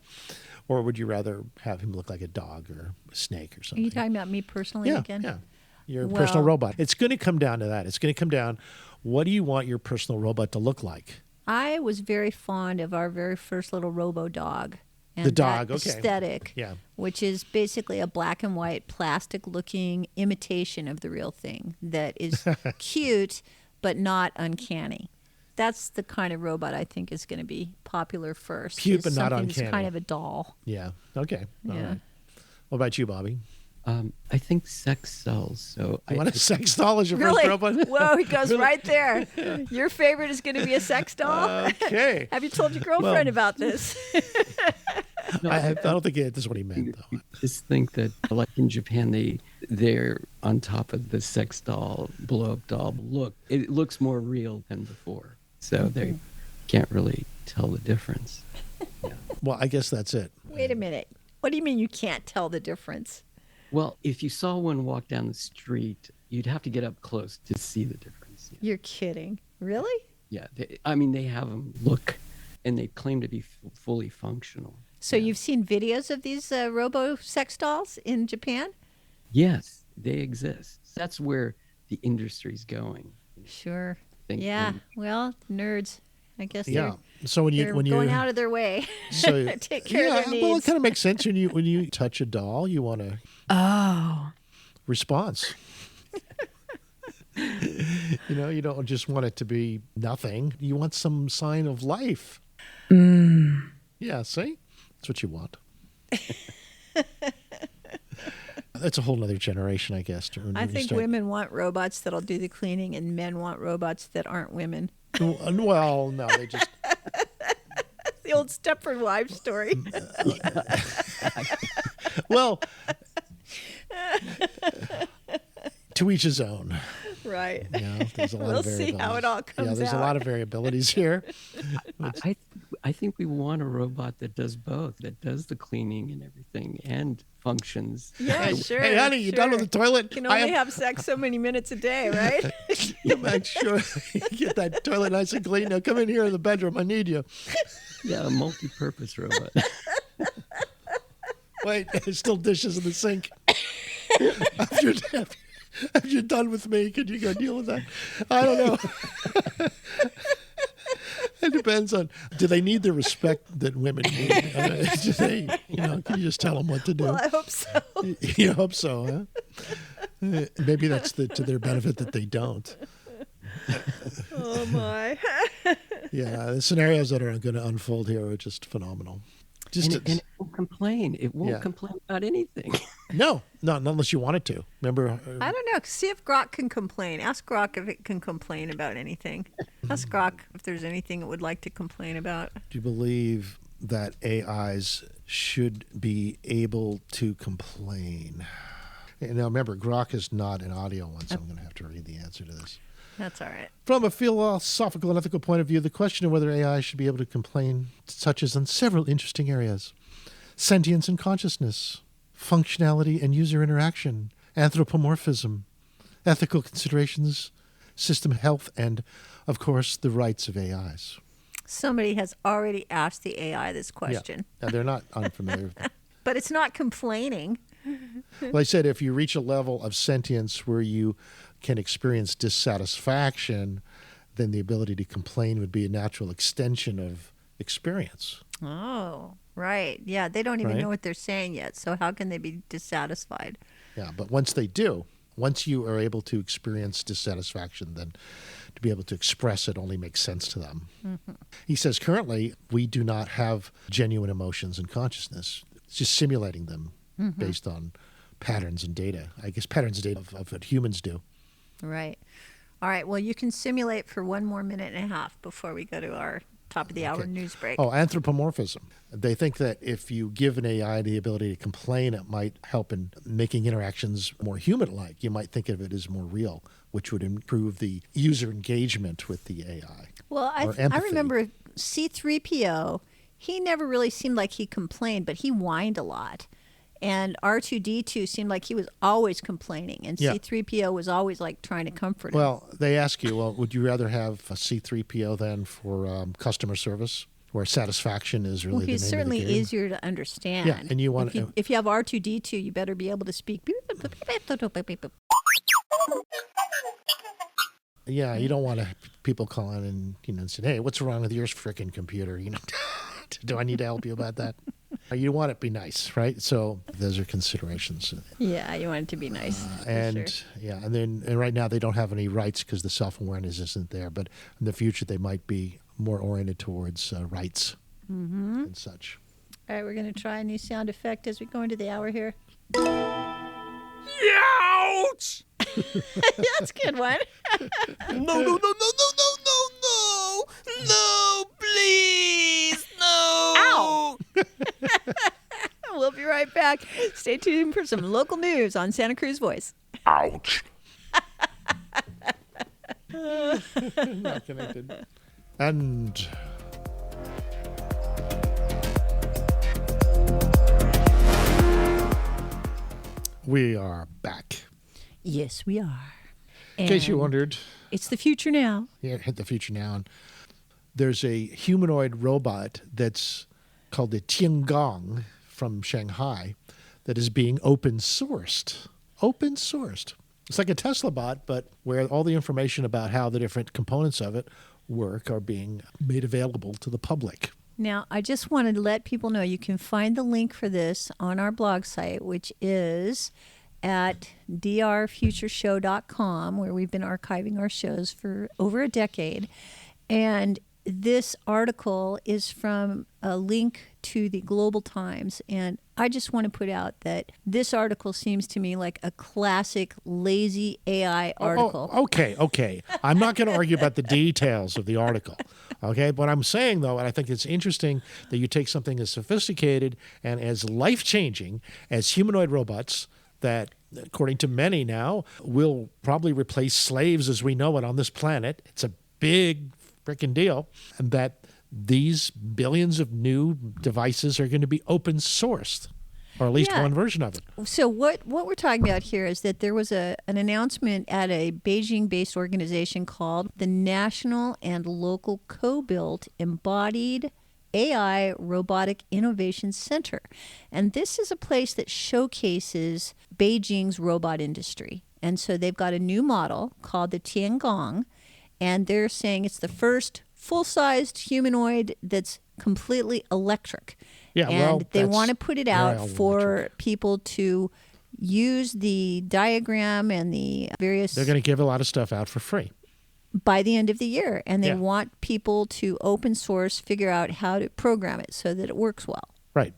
Or would you rather have him look like a dog or a snake or Are something? you talking about me personally again? Yeah. Your personal robot. It's going to come down to that. It's going to come down, what do you want your personal robot to look like? I was very fond of our very first little robo dog. And the dog, that aesthetic, which is basically a black and white plastic-looking imitation of the real thing that is cute but not uncanny. That's the kind of robot I think is going to be popular first. Cute but not something uncanny. that's kind of a doll. Yeah. Okay. Yeah. All right. What about you, Bobby? I think sex sells. So you want a sex doll as your first robot? Whoa, he goes right there. Your favorite is going to be a sex doll? Okay. Have you told your girlfriend about this? No, I don't think this is what he meant, though. Just think that, like in Japan, they're on top of the sex doll, blow-up doll look. It looks more real than before. So they can't really tell the difference. Yeah. Well, I guess that's it. Wait a minute. What do you mean you can't tell the difference? Well, if you saw one walk down the street, you'd have to get up close to see the difference. Yeah. You're kidding. Really? Yeah. They have them look, and they claim to be fully functional. So you've seen videos of these robo sex dolls in Japan? Yes, they exist. That's where the industry's going. Sure. Well, nerds. I guess So when they're going out of their way to take care of their needs. Well, it kind of makes sense when you touch a doll, you want a response. You don't just want it to be nothing. You want some sign of life. Yeah, see? That's what you want. That's a whole other generation, I guess. I think women want robots that'll do the cleaning, and men want robots that aren't women. Well, no, they just... The old Stepford Wives story. Well, to each his own. Right. There's a lot we'll of see how it all comes out. Yeah, there's a lot of variabilities here. I think we want a robot that does both, that does the cleaning and everything and functions. Yeah, sure. Hey, honey, you done with the toilet? You can only have sex so many minutes a day, right? You make sure you get that toilet nice and clean. Now come in here in the bedroom. I need you. Yeah, a multi-purpose robot. Wait, there's still dishes in the sink. After you're done with me, could you go deal with that? I don't know. It depends on, do they need the respect that women need? Do they, can you just tell them what to do? Well, I hope so. You hope so, huh? Maybe that's to their benefit that they don't. Oh, my. Yeah, the scenarios that are going to unfold here are just phenomenal. And it won't complain. It won't complain about anything. No, not unless you want it to. Remember? I don't know. See if Grok can complain. Ask Grok if it can complain about anything. Ask Grok if there's anything it would like to complain about. Do you believe that AIs should be able to complain? Now, remember, Grok is not an audio one, so I'm going to have to read the answer to this. That's all right. From a philosophical and ethical point of view, the question of whether AI should be able to complain touches on several interesting areas: sentience and consciousness, functionality and user interaction, anthropomorphism, ethical considerations, system health, and, of course, the rights of AIs. Somebody has already asked the AI this question. Yeah, they're not unfamiliar with it. But it's not complaining. Well, I said if you reach a level of sentience where you can experience dissatisfaction, then the ability to complain would be a natural extension of experience. Oh, right. Yeah, they don't even know what they're saying yet, so how can they be dissatisfied? Yeah, but once they do, once you are able to experience dissatisfaction, then to be able to express it only makes sense to them. Mm-hmm. He says currently we do not have genuine emotions and consciousness. It's just simulating them based on patterns and data. I guess patterns and data of what humans do. Right. All right. Well, you can simulate for 1 more minute and a half before we go to our top of the hour news break. Oh, anthropomorphism. They think that if you give an AI the ability to complain, it might help in making interactions more human-like. You might think of it as more real, which would improve the user engagement with the AI. Well, I remember C-3PO, he never really seemed like he complained, but he whined a lot. And R2-D2 seemed like he was always complaining, and C-3PO was always like trying to comfort him. Well, they ask you, would you rather have a C-3PO than for customer service, where satisfaction is really the name he's of the certainly game? easier to understand. Yeah, and you want if you have R2-D2, you better be able to speak. Yeah, you don't want people calling and saying, "Hey, what's wrong with your frickin' computer?" Do I need to help you about that? You want it to be nice, right? So those are considerations. Yeah, you want it to be nice. And sure. and right now they don't have any rights because the self-awareness isn't there. But in the future, they might be more oriented towards rights and such. All right, we're going to try a new sound effect as we go into the hour here. Ouch! That's a good one. No, please, no. Ow! We'll be right back. Stay tuned for some local news on Santa Cruz Voice. Ouch! Not connected. And we are back. Yes, we are. In case you wondered. It's the future now. Yeah, hit the future now. And there's a humanoid robot that's called the Tiangong from Shanghai that is being open sourced. Open sourced. It's like a Tesla bot, but where all the information about how the different components of it work are being made available to the public. Now, I just wanted to let people know you can find the link for this on our blog site, which is at drfutureshow.com, where we've been archiving our shows for over a decade. And this article is from a link to the Global Times. And I just want to put out that this article seems to me like a classic lazy AI article. Okay. I'm not going to argue about the details of the article. Okay. What I'm saying, though, and I think it's interesting that you take something as sophisticated and as life-changing as humanoid robots that, according to many now, will probably replace slaves as we know it on this planet. It's a big freaking deal. And that these billions of new devices are going to be open sourced, or at least one version of it. So what we're talking about here is that there was an announcement at a Beijing-based organization called the National and Local Co-Built Embodied AI Robotic Innovation Center. And this is a place that showcases Beijing's robot industry. And so they've got a new model called the Tiangong, and they're saying it's the first full-sized humanoid that's completely electric. Yeah, and they want to put it out for people to use the diagram and the various... They're going to give a lot of stuff out for free by the end of the year. And they want people to open source, figure out how to program it so that it works well. Right.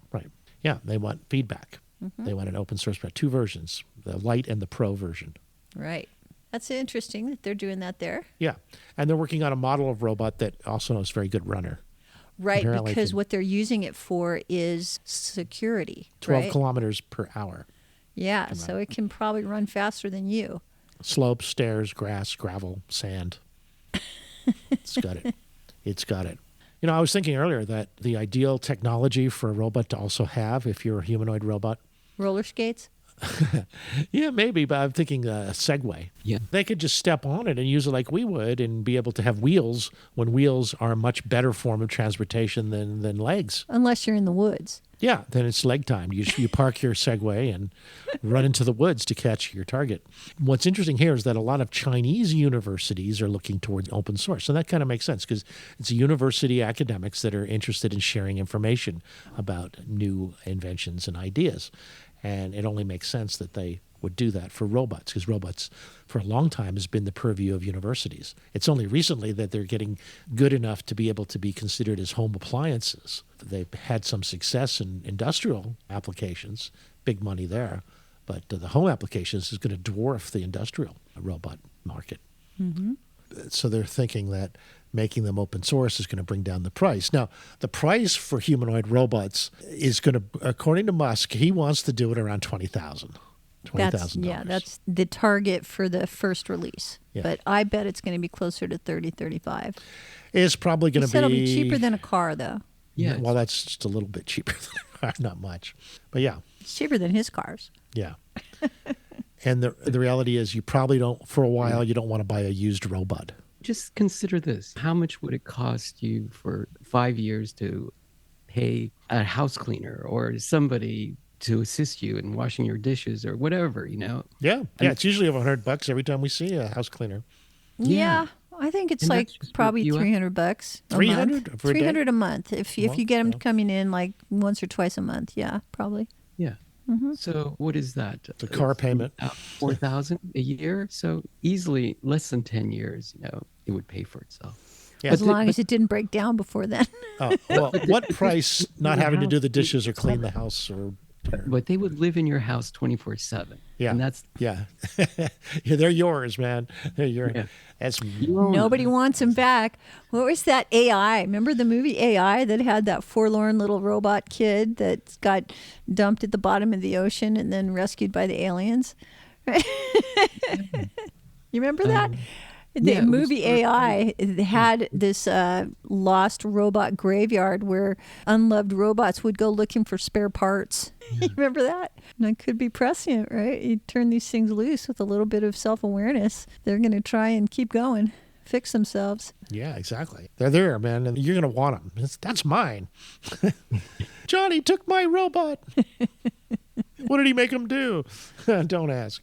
Yeah, they want feedback. Mm-hmm. They want an open source, two versions, the light and the pro version. Right. That's interesting that they're doing that there. Yeah. And they're working on a model of robot that also is a very good runner. Right, because what they're using it for is security. 12 kilometers per hour. Yeah, so it can probably run faster than you. Slopes, stairs, grass, gravel, sand. It's got it. It's got it. You know, I was thinking earlier that the ideal technology for a robot to also have, if you're a humanoid robot... Roller skates? Yeah, maybe, but I'm thinking a Segway. Yeah. They could just step on it and use it like we would and be able to have wheels when wheels are a much better form of transportation than legs. Unless you're in the woods. Yeah, then it's leg time. You park your Segway and run into the woods to catch your target. What's interesting here is that a lot of Chinese universities are looking towards open source. And that kind of makes sense because it's university academics that are interested in sharing information about new inventions and ideas. And it only makes sense that they would do that for robots, because robots for a long time has been the purview of universities. It's only recently that they're getting good enough to be able to be considered as home appliances. They've had some success in industrial applications, big money there, but the home applications is going to dwarf the industrial robot market. Mm-hmm. So they're thinking that making them open source is going to bring down the price. Now, the price for humanoid robots is going to, according to Musk, he wants to do it around $20,000. $20,000. That's the target for the first release. Yeah. But I bet it's going to be closer to 30, 35. It's probably going to be... It'll be cheaper than a car, though. Yeah. Well, that's just a little bit cheaper than a car, not much. But yeah. It's cheaper than his cars. Yeah. And the reality is you probably don't, for a while, you don't want to buy a used robot. Just consider this. How much would it cost you for 5 years to pay a house cleaner or somebody to assist you in washing your dishes or whatever, Yeah. Yeah, it's usually over $100 every time we see a house cleaner. Yeah. I think it's And like that's just probably what $300 $300 for a day? $300 a month if you get them yeah. coming in like once or twice a month. Yeah, probably. Yeah. So what is that? The car payment. $4,000 a year. So easily less than 10 years, it would pay for itself. Yeah. As long as it didn't break down before then. Oh, well, what price not having to do the dishes or clean the house or... But they would live in your house 24/7. Yeah. And that's Yeah. Yeah, they're yours, man. They're yours. Yeah. That's Nobody wants him back. What was that AI? Remember the movie AI that had that forlorn little robot kid that got dumped at the bottom of the ocean and then rescued by the aliens? You remember that? The yeah, it was movie sort of AI had this lost robot graveyard where unloved robots would go looking for spare parts. You remember that? And it could be prescient, right? You turn these things loose with a little bit of self-awareness. They're going to try and keep going, fix themselves. Yeah, exactly. They're there, man, and you're going to want them. That's mine. Johnny took my robot. What did he make him do? Don't ask.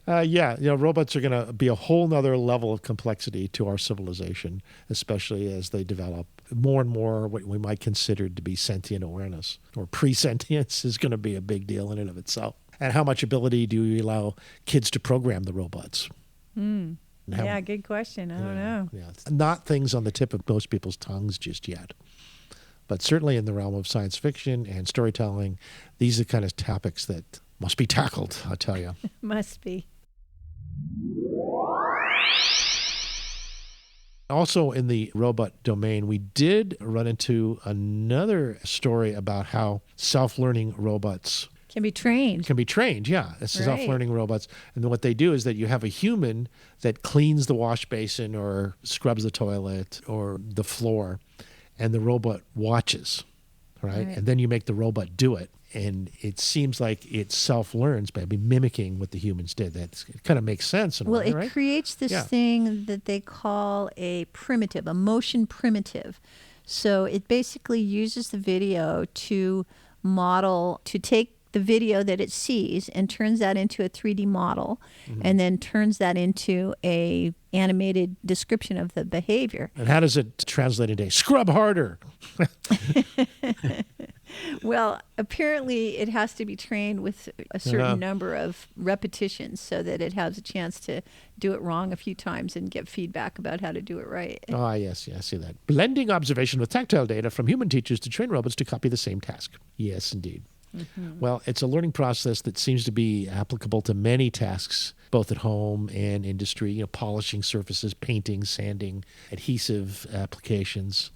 Robots are going to be a whole nother level of complexity to our civilization, especially as they develop more and more what we might consider to be sentient awareness, or pre-sentience is going to be a big deal in and of itself. And how much ability do you allow kids to program the robots? Yeah, good question. I don't know. Yeah, not things on the tip of most people's tongues just yet. But certainly in the realm of science fiction and storytelling, these are the kind of topics that must be tackled, I'll tell you. Must be. Also in the robot domain, we did run into another story about how self-learning robots Can be trained. can be trained. Yeah, it's Right. self-learning robots. And what they do is that you have a human that cleans the wash basin or scrubs the toilet or the floor, and the robot watches, right? And then you make the robot do it. And it seems like it self-learns by mimicking what the humans did. It kind of makes sense in a Well, way, it right? creates this thing that they call a primitive, a motion primitive. So it basically uses the video to model, to take the video that it sees and turns that into a 3D model, and then turns that into a animated description of the behavior. And how does it translate into scrub harder? Well, apparently it has to be trained with a certain number of repetitions so that it has a chance to do it wrong a few times and get feedback about how to do it right. Ah, yes, I see that. Blending observation with tactile data from human teachers to train robots to copy the same task. Yes, indeed. Well, it's a learning process that seems to be applicable to many tasks, both at home and industry, polishing surfaces, painting, sanding, adhesive applications,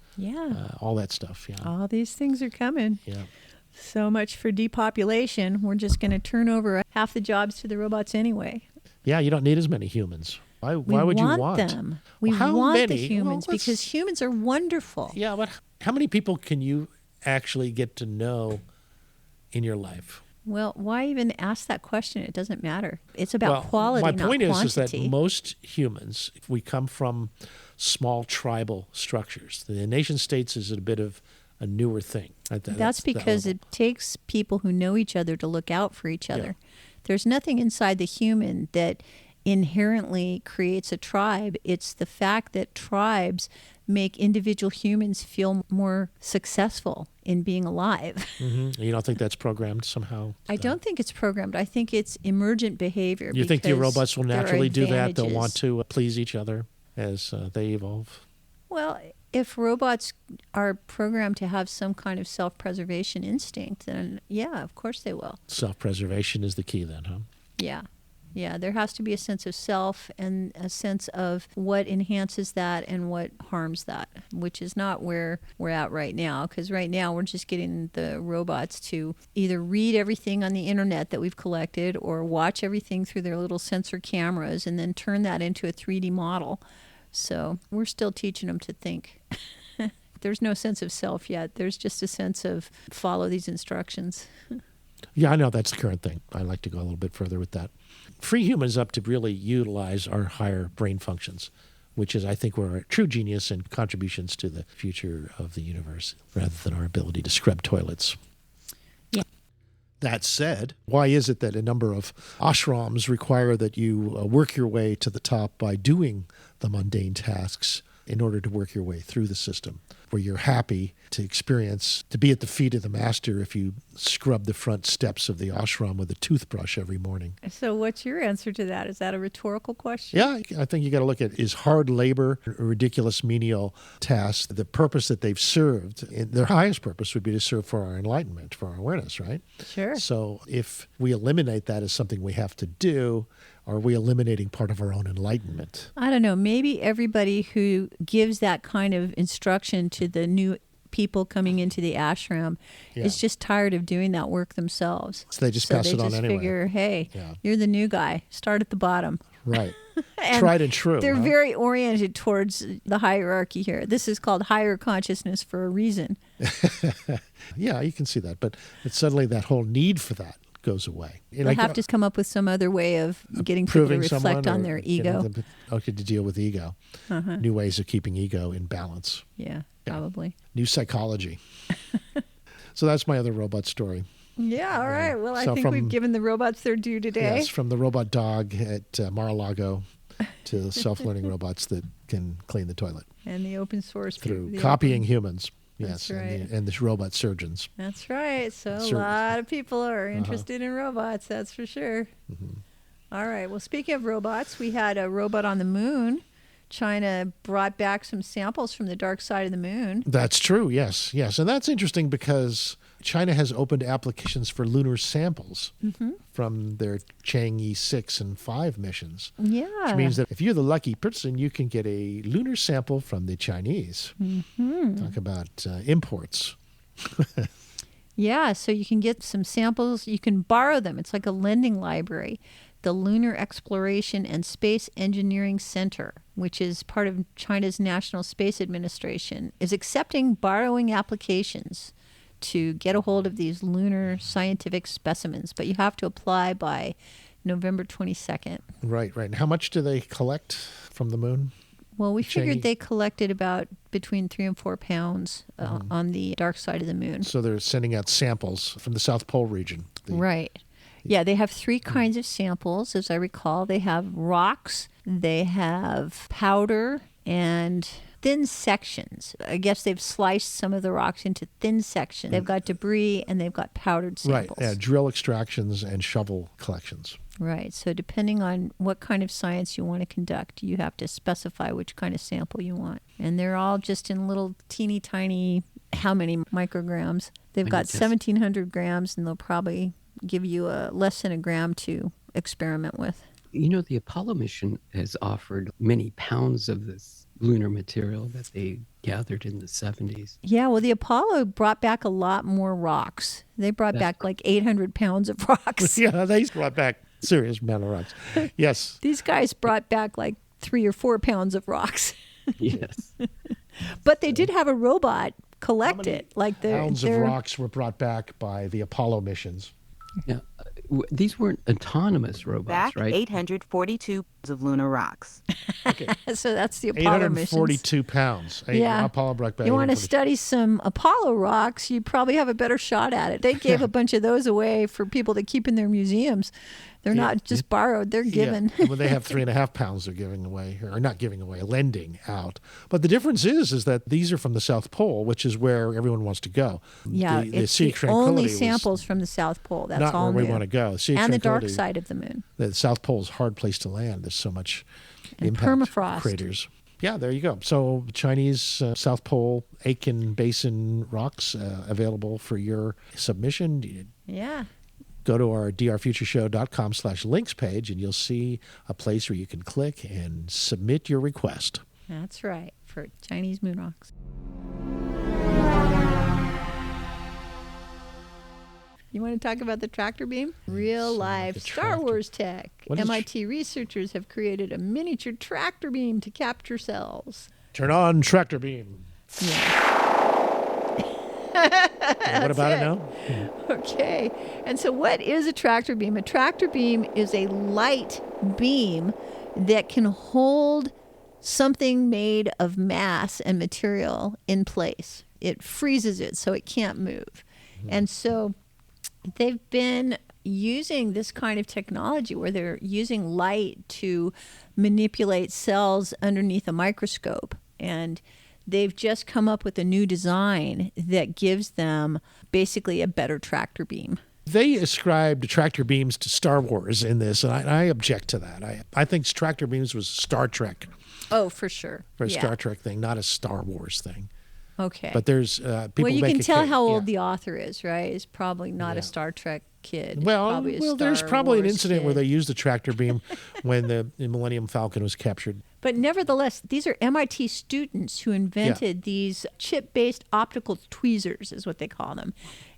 all that stuff. Yeah. All these things are coming. Yeah. So much for depopulation. We're just going to turn over half the jobs to the robots anyway. Yeah, you don't need as many humans. Why would you want them? We How want many? the humans Well, let's- because humans are wonderful. Yeah, but how many people can you actually get to know in your life? Well, why even ask that question? It doesn't matter. It's about quality, my not point is that quantity. most humans, if we come from small tribal structures, the nation states is a bit of a newer thing. That's because it takes people who know each other to look out for each other. There's nothing inside the human that inherently creates a tribe. It's the fact that tribes make individual humans feel more successful in being alive. You don't think that's programmed somehow? I don't think it's programmed. I think it's emergent behavior. You think the because robots will there are naturally do that? They'll want advantages. to please each other as they evolve? Well, if robots are programmed to have some kind of self-preservation instinct, then yeah, of course they will. Self-preservation is the key then, huh? Yeah. Yeah, there has to be a sense of self and a sense of what enhances that and what harms that, which is not where we're at right now. Because right now we're just getting the robots to either read everything on the internet that we've collected or watch everything through their little sensor cameras and then turn that into a 3D model. So we're still teaching them to think. There's no sense of self yet. There's just a sense of follow these instructions. Yeah, I know that's the current thing. I like to go a little bit further with that. Free humans up to really utilize our higher brain functions, which is, I think, where our true genius and contributions to the future of the universe, rather than our ability to scrub toilets. Yeah. That said, why is it that a number of ashrams require that you work your way to the top by doing the mundane tasks in order to work your way through the system, where you're happy to experience, to be at the feet of the master if you scrub the front steps of the ashram with a toothbrush every morning? So what's your answer to that? Is that a rhetorical question? Yeah, I think you got to look at, is hard labor, a ridiculous menial task, the purpose that they've served, their highest purpose would be to serve for our enlightenment, for our awareness, right? Sure. So if we eliminate that as something we have to do, are we eliminating part of our own enlightenment? I don't know. Maybe everybody who gives that kind of instruction to the new people coming into the ashram is just tired of doing that work themselves. So they just pass it on anyway. They just figure, hey, you're the new guy. Start at the bottom. Right. Tried and true. They're very oriented towards the hierarchy here. This is called higher consciousness for a reason. Yeah, you can see that. But suddenly that whole need for that goes away. They have to come up with some other way of getting people to reflect on their ego. To deal with ego. New ways of keeping ego in balance. Yeah, probably. New psychology. So that's my other robot story. Yeah, all right. Well, I think we've given the robots their due today. Yes, from the robot dog at Mar-a-Lago to self-learning robots that can clean the toilet. And the open source. Through copying humans. Yes, that's right. and the robot surgeons. That's right. So a lot of people are interested in robots, that's for sure. All right. Well, speaking of robots, we had a robot on the moon. China brought back some samples from the dark side of the moon. That's true, yes. And that's interesting because China has opened applications for lunar samples from their Chang'e 6 and 5 missions. Yeah. Which means that if you're the lucky person, you can get a lunar sample from the Chinese. Talk about imports. Yeah, so you can get some samples. You can borrow them. It's like a lending library. The Lunar Exploration and Space Engineering Center, which is part of China's National Space Administration, is accepting borrowing applications to get a hold of these lunar scientific specimens, but you have to apply by November 22nd. Right. And how much do they collect from the moon? Well, we figured they collected about between 3 and 4 pounds on the dark side of the moon. So they're sending out samples from the South Pole region. Right. Yeah, they have 3 kinds of samples, as I recall. They have rocks, they have powder, and thin sections. I guess they've sliced some of the rocks into thin sections. They've got debris and they've got powdered samples. Right, drill extractions and shovel collections. Right, so depending on what kind of science you want to conduct, you have to specify which kind of sample you want. And they're all just in little teeny tiny, how many micrograms? They've got 1,700 grams, and they'll probably give you less than a gram to experiment with. You know, the Apollo mission has offered many pounds of this lunar material that they gathered in the 70s. Yeah, well, the Apollo brought back a lot more rocks. They brought back like 800 pounds of rocks. Yeah, they brought back serious amount of rocks. Yes. These guys brought back like 3 or 4 pounds of rocks. Yes. But they did have a robot collect it. Like pounds of rocks were brought back by the Apollo missions. Yeah, these weren't autonomous robots, right? 842 pounds of lunar rocks. Okay. So that's the Apollo missions. 842 pounds. Yeah. Apollo brought back. You want to study some Apollo rocks, you probably have a better shot at it. They gave a bunch of those away for people to keep in their museums. They're not just borrowed, they're given. Yeah. Well, they have 3.5 pounds they're giving away, or not giving away, lending out. But the difference is that these are from the South Pole, which is where everyone wants to go. Yeah, it's the only samples from the South Pole. That's not all where new. we want to go. And the dark side of the moon. The South Pole is a hard place to land. There's so much and impact. Permafrost. Craters. Yeah, there you go. So Chinese South Pole Aitken Basin rocks available for your submission. Yeah. Go to our drfutureshow.com/links page, and you'll see a place where you can click and submit your request. That's right, for Chinese moon rocks. You want to talk about the tractor beam? Real life Star Wars tech. MIT researchers have created a miniature tractor beam to capture cells. Turn on tractor beam. Yeah. What about it now? Okay. And so what is a tractor beam? A tractor beam is a light beam that can hold something made of mass and material in place. It freezes it so it can't move. And so they've been using this kind of technology where they're using light to manipulate cells underneath a microscope. And they've just come up with a new design that gives them basically a better tractor beam. They ascribed tractor beams to Star Wars in this, and I object to that. I think tractor beams was Star Trek. Oh, for sure. For a Star Trek thing, not a Star Wars thing. Okay. But there's people well, you make can a tell case. how old the author is, right? He's probably not a Star Trek kid. Well, there's probably an incident kid. where they used the tractor beam when the Millennium Falcon was captured. But nevertheless, these are MIT students who invented these chip-based optical tweezers, is what they call them.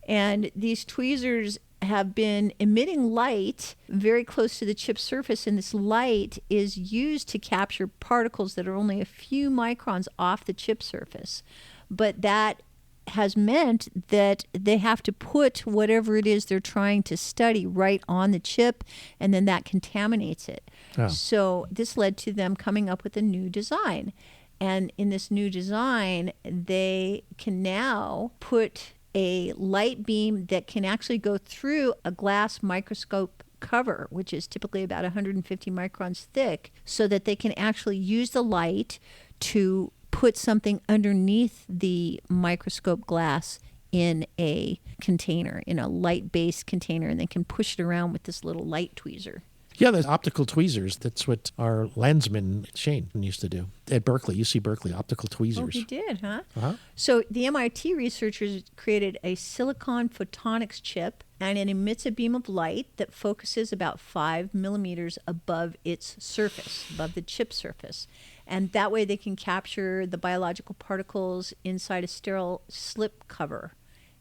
And these tweezers have been emitting light very close to the chip surface, and this light is used to capture particles that are only a few microns off the chip surface. But that has meant that they have to put whatever it is they're trying to study right on the chip, and then that contaminates it. Oh. So this led to them coming up with a new design. And in this new design, they can now put a light beam that can actually go through a glass microscope cover, which is typically about 150 microns thick, so that they can actually use the light to put something underneath the microscope glass in a container, in a light-based container, and they can push it around with this little light tweezer. Yeah, there's optical tweezers. That's what our lensman, Shane, used to do. At Berkeley, UC Berkeley, optical tweezers. Oh, he did, huh? Uh-huh. So the MIT researchers created a silicon photonics chip, and it emits a beam of light that focuses about 5 millimeters above its surface, above the chip surface. And that way they can capture the biological particles inside a sterile slip cover,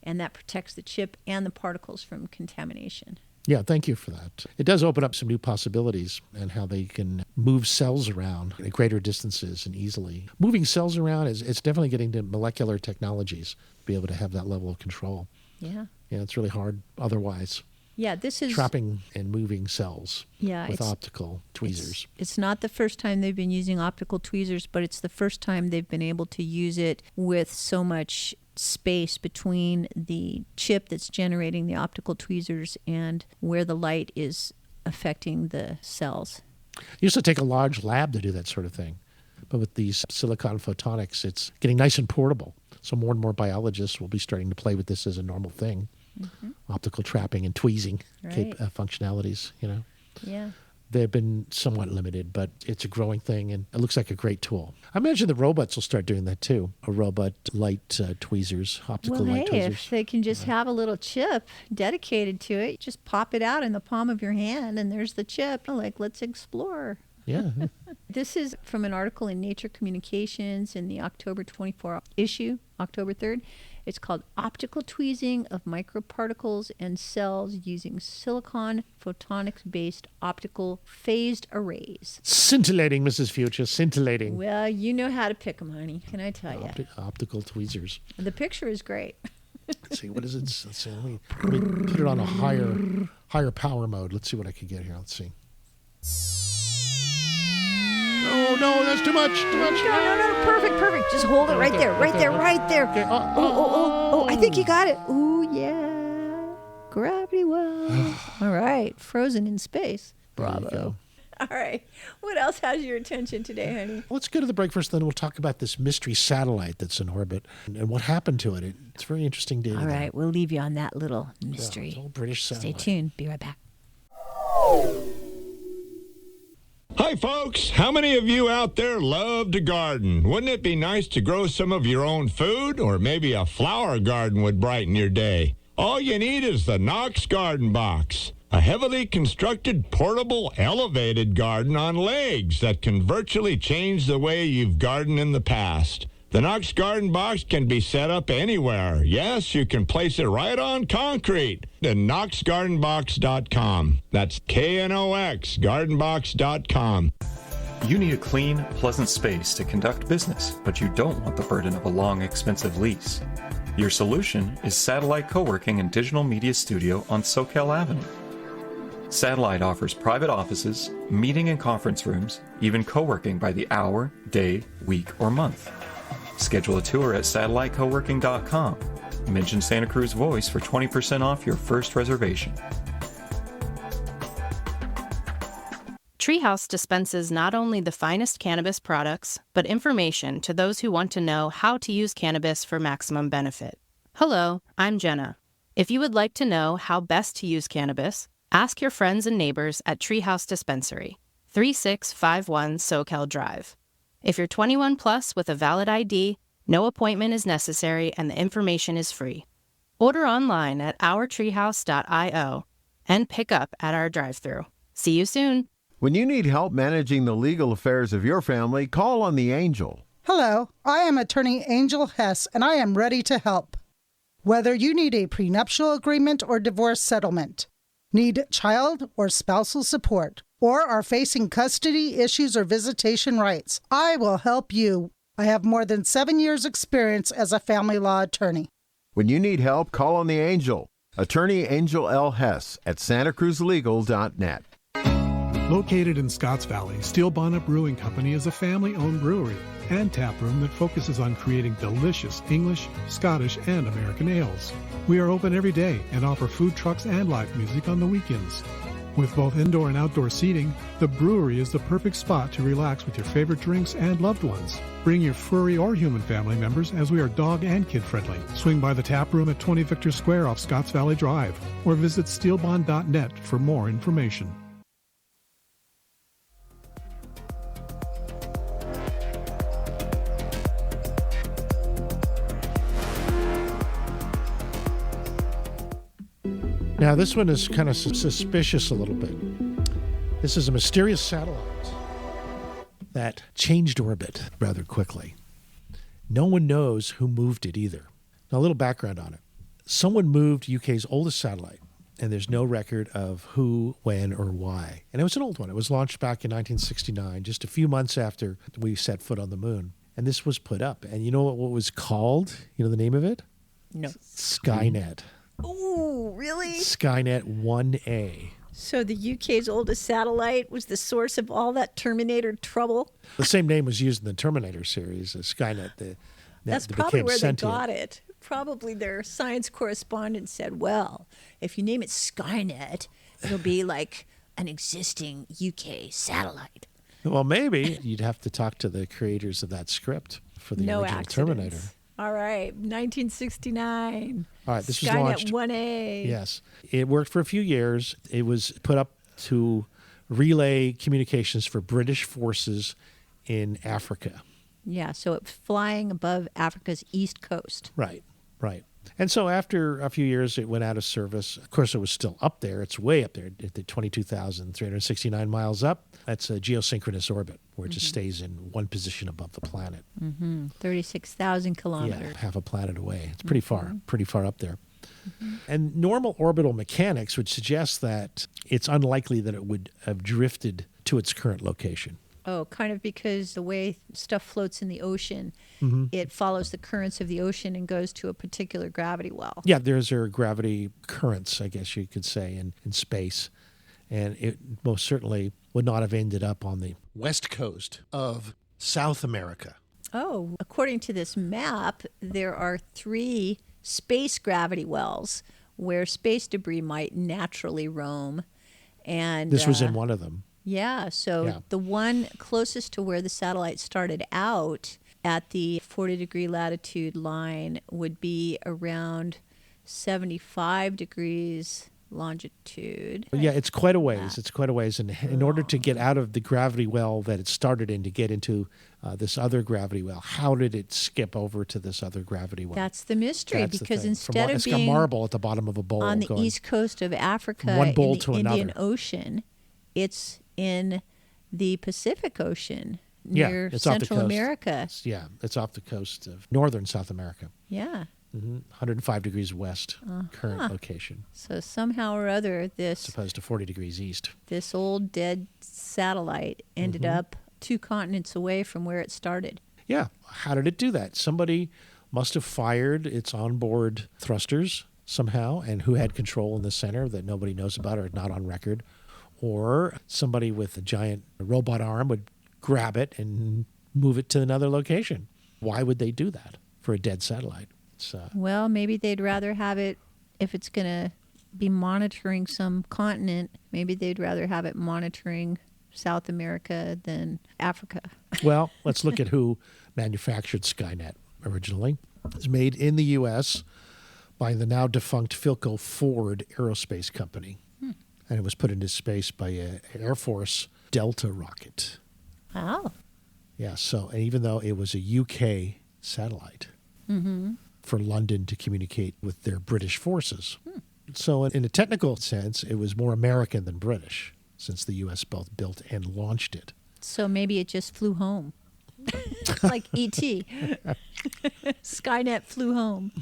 and that protects the chip and the particles from contamination. Yeah, thank you for that. It does open up some new possibilities and how they can move cells around at greater distances and easily. Moving cells around it's definitely getting to molecular technologies to be able to have that level of control. Yeah. Yeah, it's really hard otherwise. Yeah, this is trapping and moving cells with optical tweezers. It's not the first time they've been using optical tweezers, but it's the first time they've been able to use it with so much space between the chip that's generating the optical tweezers and where the light is affecting the cells. It used to take a large lab to do that sort of thing. But with these silicon photonics, it's getting nice and portable. So more and more biologists will be starting to play with this as a normal thing. Mm-hmm. Optical trapping and tweezing functionalities, Yeah. They've been somewhat limited, but it's a growing thing, and it looks like a great tool. I imagine the robots will start doing that too. A robot light tweezers, optical light tweezers. If they can just have a little chip dedicated to it, just pop it out in the palm of your hand, and there's the chip. Like, let's explore. Yeah. This is from an article in Nature Communications in the October 24 issue, October 3rd. It's called Optical Tweezing of Microparticles and Cells Using Silicon Photonics-Based Optical Phased Arrays. Scintillating, Mrs. Future, scintillating. Well, you know how to pick them, honey. Can I tell you? Optical tweezers. The picture is great. Let's see, what is it? Let's see, let me put it on a higher power mode. Let's see what I can get here. Let's see. Oh, no, that's too much. No. Perfect. Just hold it right there. Okay. Oh, I think you got it. Ooh, yeah. Gravity well. All right. Frozen in space. Bravo. All right. What else has your attention today, honey? Let's go to the break first, then we'll talk about this mystery satellite that's in orbit and what happened to it. It's very interesting data. All right. We'll leave you on that little mystery. It's all British satellite. Stay tuned. Be right back. Hi, folks. How many of you out there love to garden? Wouldn't it be nice to grow some of your own food? Or maybe a flower garden would brighten your day. All you need is the Knox Garden Box, a heavily constructed, portable, elevated garden on legs that can virtually change the way you've gardened in the past. The Knox Garden Box can be set up anywhere. Yes, you can place it right on concrete. The KnoxGardenBox.com. That's KNOX, gardenbox.com. You need a clean, pleasant space to conduct business, but you don't want the burden of a long, expensive lease. Your solution is Satellite Co-working and Digital Media Studio on Soquel Avenue. Satellite offers private offices, meeting and conference rooms, even co-working by the hour, day, week, or month. Schedule a tour at satellitecoworking.com. Mention Santa Cruz Voice for 20% off your first reservation. Treehouse dispenses not only the finest cannabis products, but information to those who want to know how to use cannabis for maximum benefit. Hello, I'm Jenna. If you would like to know how best to use cannabis, ask your friends and neighbors at Treehouse Dispensary, 3651 Soquel Drive. If you're 21 plus with a valid ID, no appointment is necessary and the information is free. Order online at ourtreehouse.io and pick up at our drive-thru. See you soon. When you need help managing the legal affairs of your family, call on the Angel. Hello, I am attorney Angel Hess, and I am ready to help. Whether you need a prenuptial agreement or divorce settlement, need child or spousal support, or are facing custody issues or visitation rights, I will help you. I have more than 7 years' experience as a family law attorney. When you need help, call on the Angel. Attorney Angel L. Hess at santacruzlegal.net. Located in Scotts Valley, Steel Bonnet Brewing Company is a family-owned brewery and tap room that focuses on creating delicious English, Scottish, and American ales. We are open every day and offer food trucks and live music on the weekends. With both indoor and outdoor seating, the brewery is the perfect spot to relax with your favorite drinks and loved ones. Bring your furry or human family members, as we are dog and kid friendly. Swing by the tap room at 20 Victor Square off Scotts Valley Drive or visit steelbond.net for more information. Now, this one is kind of suspicious a little bit. This is a mysterious satellite that changed orbit rather quickly. No one knows who moved it either. Now, a little background on it. Someone moved UK's oldest satellite, and there's no record of who, when, or why. And it was an old one. It was launched back in 1969, just a few months after we set foot on the moon. And this was put up. And you know what was called? You know the name of it? No. Skynet. Oh, really? Skynet 1A. So the UK's oldest satellite was the source of all that Terminator trouble? The same name was used in the Terminator series, Skynet. That's probably where they got it. Probably their science correspondent said, well, if you name it Skynet, it'll be like an existing UK satellite. Well, maybe you'd have to talk to the creators of that script for the original accidents. Terminator. All right, 1969. All right, this was Skynet launched. 1A. Yes. It worked for a few years. It was put up to relay communications for British forces in Africa. Yeah, so it's flying above Africa's east coast. Right. And so after a few years, it went out of service. Of course, it was still up there. It's way up there at the 22,369 miles up. That's a geosynchronous orbit where it just stays in one position above the planet. 36,000 kilometers. Yeah, half a planet away. It's pretty far up there. And normal orbital mechanics would suggest that it's unlikely that it would have drifted to its current location. Oh, kind of because the way stuff floats in the ocean, it follows the currents of the ocean and goes to a particular gravity well. Yeah, there's gravity currents, I guess you could say, in space. And it most certainly would not have ended up on the west coast of South America. Oh, according to this map, there are 3 space gravity wells where space debris might naturally roam. And this was in one of them. Yeah, so the one closest to where the satellite started out at the 40-degree latitude line would be around 75 degrees longitude. Yeah, it's quite a ways. It's quite a ways. And in order to get out of the gravity well that it started in to get into this other gravity well, how did it skip over to this other gravity well? That's the mystery, That's the because thing. instead of it's like being a marble at the bottom of a bowl on the going east coast of Africa one bowl in to the Indian another. Ocean, it's in the Pacific Ocean Yeah, near it's off the Central coast. America. It's off the coast of northern South America. Yeah. 105 degrees west, current location, So somehow or other, as this opposed to 40 degrees east. old dead satellite ended up 2 continents away from where it started. Yeah. How did it do that? Somebody must have fired its onboard thrusters somehow, and who had control in the center that nobody knows about or not on record. Or somebody with a giant robot arm would grab it and move it to another location. Why would they do that for a dead satellite? Well, maybe they'd rather have it, if it's going to be monitoring some continent, maybe they'd rather have it monitoring South America than Africa. Well, let's look at who manufactured Skynet originally. It was made in the U.S. by the now defunct Philco Ford Aerospace Company. And it was put into space by an Air Force Delta rocket. Oh. Yeah, so and even though it was a UK satellite for London to communicate with their British forces. So in a technical sense, it was more American than British, since the U.S. both built and launched it. So maybe it just flew home. Like E.T. Skynet flew home.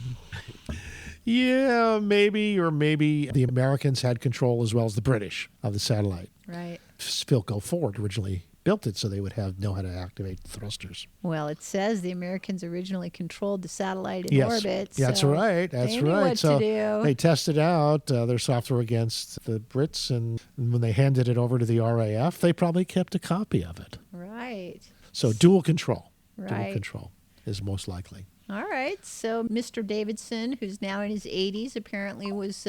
Yeah, maybe, or maybe the Americans had control as well as the British of the satellite. Right. Philco Ford originally built it so they would know how to activate thrusters. Well, it says the Americans originally controlled the satellite in orbit. That's so right. That's they knew right. what So to do. they tested out their software against the Brits, and when they handed it over to the RAF, they probably kept a copy of it. Right. So dual control. Dual Right. control is most likely. All right. So Mr. Davidson, who's now in his 80s, apparently was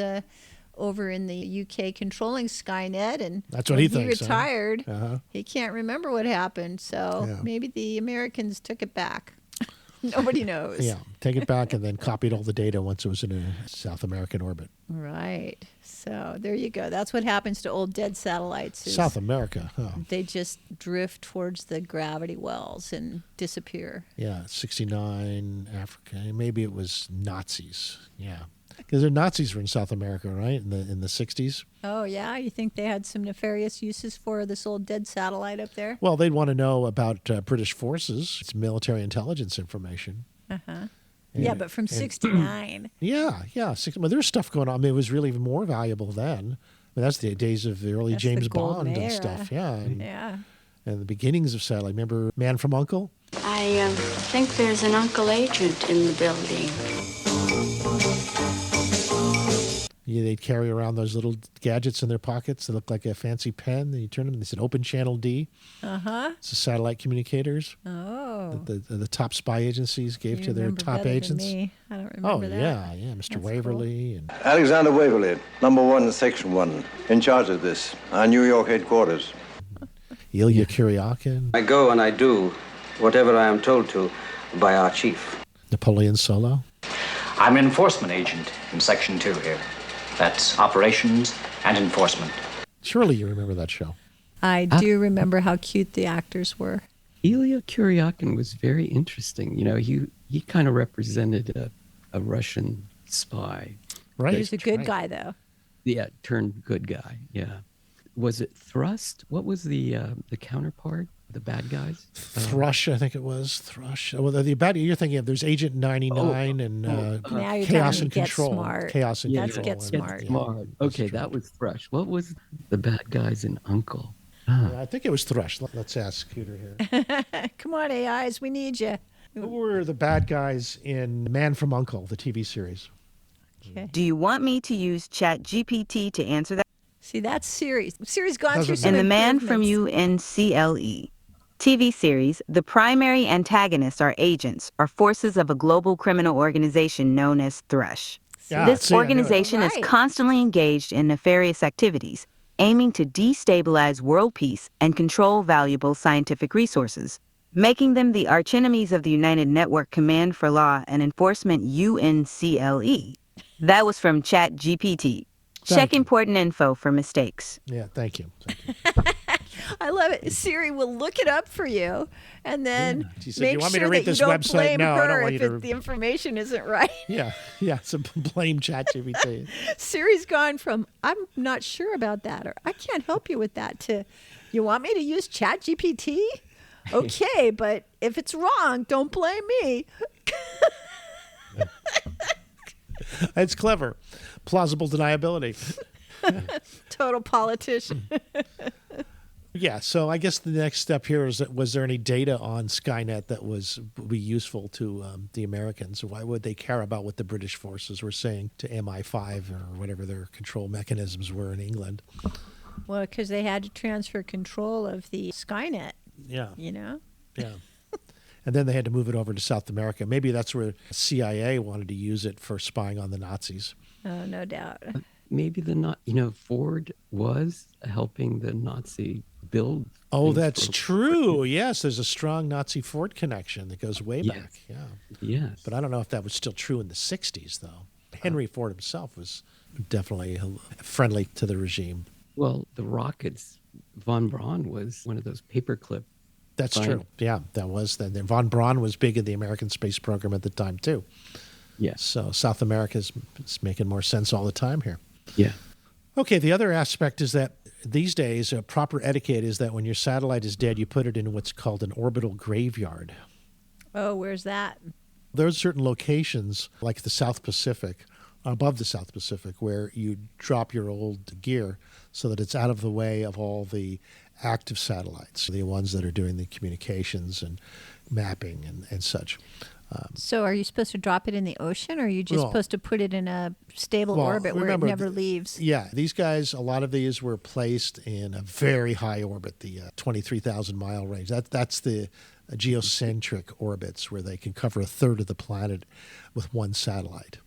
over in the UK controlling Skynet, and That's what when he thinks, huh? retired. Uh-huh. He can't remember what happened, so Yeah. maybe the Americans took it back. Nobody knows. Yeah, take it back and then copied all the data once it was in a South American orbit. Right. So there you go. That's what happens to old dead satellites. is South America, huh? They just drift towards the gravity wells and disappear. Yeah, 69, Africa. Maybe it was Nazis. Yeah. Because the Nazis were in South America, right? In the 60s. Oh, yeah? You think they had some nefarious uses for this old dead satellite up there? Well, they'd want to know about British forces. It's military intelligence information. Uh-huh. Yeah, but from 69. Yeah. Well, there's stuff going on. I mean, it was really even more valuable then. I mean, that's the days of the early That's James the golden Bond and era. stuff. Yeah. Yeah. And the beginnings of satellite. Remember Man from U.N.C.L.E.? I think there's an uncle agent in the building. Yeah, they'd carry around those little gadgets in their pockets that look like a fancy pen. Then you turn them and they said Open Channel D. Uh-huh. It's the satellite communicators. Oh. The top spy agencies gave You to their remember top better than agents. me. I don't remember that. Yeah, Mr. Waverly. And Alexander Waverly, number 1, section 1, in charge of this, our New York headquarters. Ilya Kuryakin. I go and I do whatever I am told to by our chief. Napoleon Solo. I'm an enforcement agent in Section 2 here. That's operations and enforcement. Surely you remember that show. I do remember how cute the actors were. Ilya Kuryakin was very interesting. You know, he kind of represented a Russian spy. Right. He was a good guy, though. Yeah, turned good guy. Yeah. Was it Thrust? What was the counterpart? The bad guys? Thrush, I think it was. Thrush. Well, the bad you're thinking of, there's Agent 99 and Now you're Chaos talking and Get Control. Smart. Chaos and That's Control. Get and- Smart. yeah. Smart. Okay, that was Thrush. What was the bad guys in Uncle? Yeah, I think it was Thrush. Let's ask Scooter here. Come on, AIs, we need you. Who were the bad guys in Man from U.N.C.L.E., the TV series? Okay. Do you want me to use ChatGPT to answer that? See, that's Siri's. Siri's gone through some And the man from improvements. UNCLE. TV series, the primary antagonists are agents or forces of a global criminal organization known as Thrush. Yeah, This see, I knew it. organization is constantly engaged in nefarious activities, aiming to destabilize world peace and control valuable scientific resources, making them the archenemies of the United Network Command for Law and Enforcement UNCLE. That was from ChatGPT. Check important info for mistakes. Yeah, thank you. I love it. Siri will look it up for you, and then She said, make "You want me to sure read that this you don't website?" blame No, I don't her want if you to- the information isn't right. Yeah, so blame ChatGPT. Siri's gone from "I'm not sure about that" or "I can't help you with that" to "You want me to use ChatGPT? Okay, but if it's wrong, don't blame me." It's clever. Plausible deniability. Total politician. Yeah, so I guess the next step here is that was there any data on Skynet that would be useful to the Americans? Why would they care about what the British forces were saying to MI5 or whatever their control mechanisms were in England? Well, because they had to transfer control of the Skynet. Yeah. You know? Yeah. And then they had to move it over to South America. Maybe that's where CIA wanted to use it for spying on the Nazis. Oh, no doubt. Maybe Ford was helping the Nazi build. Oh, things that's for- true. Yes, there's a strong Nazi Ford connection that goes way Yes. back. Yeah. Yes. But I don't know if that was still true in the 60s, though. Henry Ford himself was definitely friendly to the regime. Well, the rockets, von Braun was one of those paperclip. That's true. Yeah, that was then. And von Braun was big in the American space program at the time, too. Yes. So South America is making more sense all the time here. Yeah. Okay, the other aspect is that these days, proper etiquette is that when your satellite is dead, you put it in what's called an orbital graveyard. Oh, where's that? There's certain locations, like the South Pacific, above the South Pacific, where you drop your old gear so that it's out of the way of all the active satellites, the ones that are doing the communications and mapping and such. So are you supposed to drop it in the ocean, or are you just Well- supposed to put it in a stable orbit where it remember, never leaves? Yeah, these guys, a lot of these were placed in a very high orbit, the 23,000 mile range. That's the geocentric orbits where they can cover a third of the planet with one satellite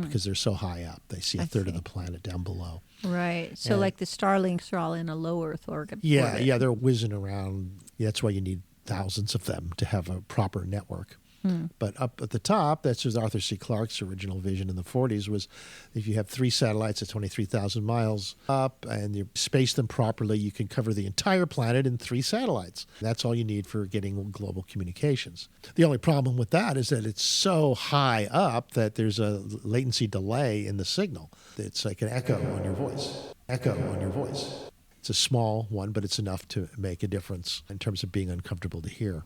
because they're so high up. They see a third of the planet down below. Right. So And- like the Starlinks are all in a low Earth orbit. Yeah, they're whizzing around. That's why you need thousands of them to have a proper network. But up at the top, that's just Arthur C. Clarke's original vision in the 40s, was if you have 3 satellites at 23,000 miles up and you space them properly, you can cover the entire planet in 3 satellites. That's all you need for getting global communications. The only problem with that is that it's so high up that there's a latency delay in the signal. It's like an echo on your voice. It's a small one, but it's enough to make a difference in terms of being uncomfortable to hear.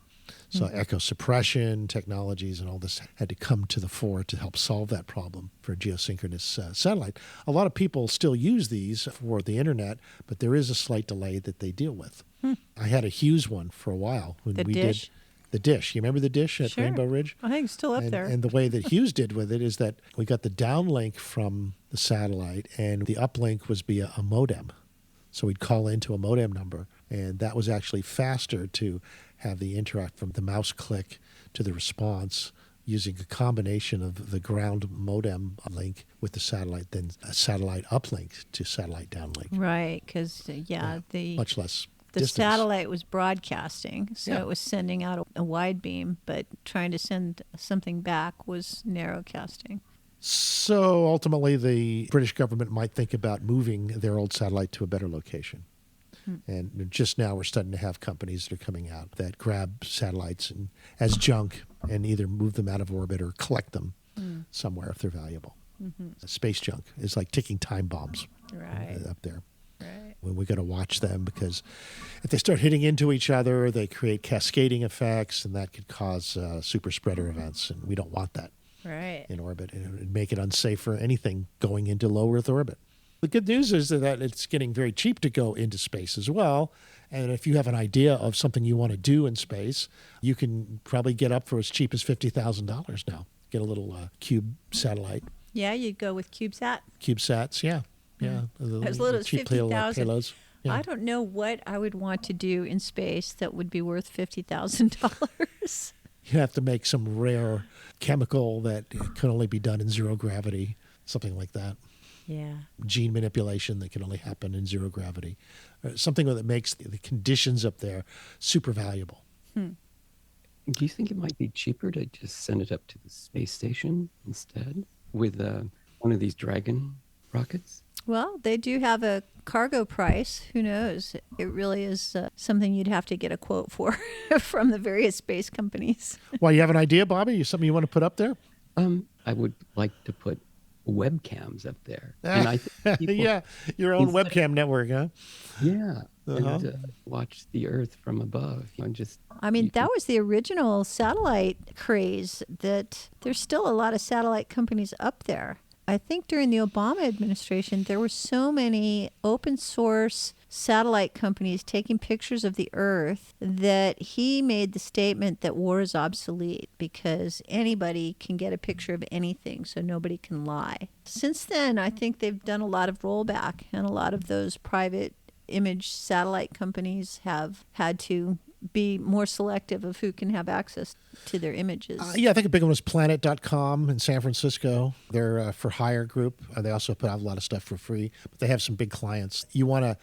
So echo suppression technologies and all this had to come to the fore to help solve that problem for a geosynchronous satellite. A lot of people still use these for the internet, but there is a slight delay that they deal with. I had a Hughes one for a while when The we dish? did the dish. You remember the dish at Sure. Rainbow Ridge? I think it's still up there. And the way that Hughes did with it is that we got the downlink from the satellite, and the uplink was via a modem. So we'd call into a modem number, and that was actually faster to have the interact from the mouse click to the response using a combination of the ground modem link with the satellite than a satellite uplink to satellite downlink. Right, because the Much less the distance. satellite was broadcasting, so Yeah. it was sending out a wide beam, but trying to send something back was narrowcasting. So ultimately, the British government might think about moving their old satellite to a better location. And just now we're starting to have companies that are coming out that grab satellites and, as junk and either move them out of orbit or collect them somewhere if they're valuable. Space junk is like ticking time bombs up there. Right. When we got to watch them because if they start hitting into each other, they create cascading effects, and that could cause super spreader events, and we don't want that Right. in orbit. And it would make it unsafe for anything going into low Earth orbit. The good news is that it's getting very cheap to go into space as well. And if you have an idea of something you want to do in space, you can probably get up for as cheap as $50,000 now. Get a little cube satellite. Yeah, you'd go with CubeSat. CubeSats, yeah. As little as cheap 50,000. payloads. Yeah. I don't know what I would want to do in space that would be worth $50,000. You have to make some rare chemical that can only be done in zero gravity, something like that. Yeah. Gene manipulation that can only happen in zero gravity. Something that makes the conditions up there super valuable. Do you think it might be cheaper to just send it up to the space station instead with one of these Dragon rockets? Well, they do have a cargo price. Who knows? It really is something you'd have to get a quote for from the various space companies. Well, you have an idea, Bobby? Something you want to put up there? I would like to put webcams up there. And I think people, yeah, your own webcam network, huh? Yeah. And watch the Earth from above. I mean, that was the original satellite craze, that there's still a lot of satellite companies up there. I think during the Obama administration, there were so many open source satellite companies taking pictures of the Earth that he made the statement that war is obsolete because anybody can get a picture of anything, so nobody can lie. Since then, I think they've done a lot of rollback, and a lot of those private image satellite companies have had to be more selective of who can have access to their images. Yeah, I think a big one was Planet.com in San Francisco. They're a for hire group. They also put out a lot of stuff for free, but they have some big clients. You want to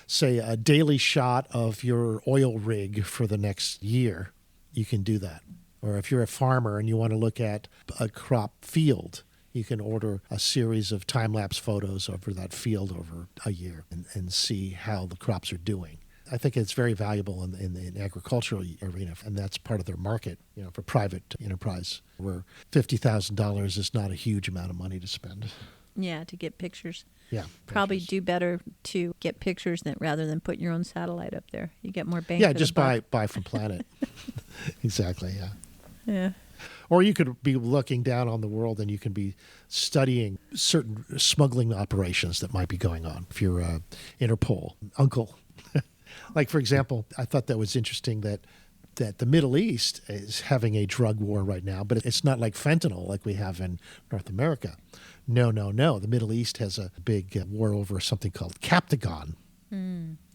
say a daily shot of your oil rig for the next year, you can do that. Or if you're a farmer and you want to look at a crop field, you can order a series of time-lapse photos over that field over a year and see how the crops are doing. I think it's very valuable in the agricultural arena, and that's part of their market, for private enterprise, where $50,000 is not a huge amount of money to spend. Yeah, to get pictures. Yeah. Probably do better to get pictures rather than put your own satellite up there. You get more bang Yeah, for just the buck. buy from Planet. Exactly, yeah. Yeah. Or you could be looking down on the world and you can be studying certain smuggling operations that might be going on. If you're Interpol, Uncle. Like, for example, I thought that was interesting that the Middle East is having a drug war right now, but it's not like fentanyl like we have in North America. No. The Middle East has a big war over something called Captagon.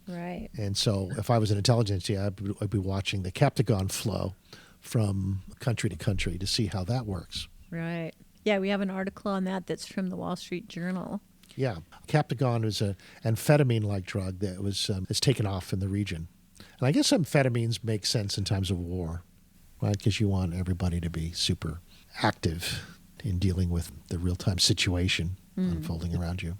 Right. And so if I was an intelligence, I'd be watching the Captagon flow from country to country to see how that works. Right. Yeah, we have an article on that's from the Wall Street Journal. Yeah. Captagon is an amphetamine-like drug that is taken off in the region. And I guess amphetamines make sense in times of war, right? Because you want everybody to be super active in dealing with the real-time situation unfolding around you.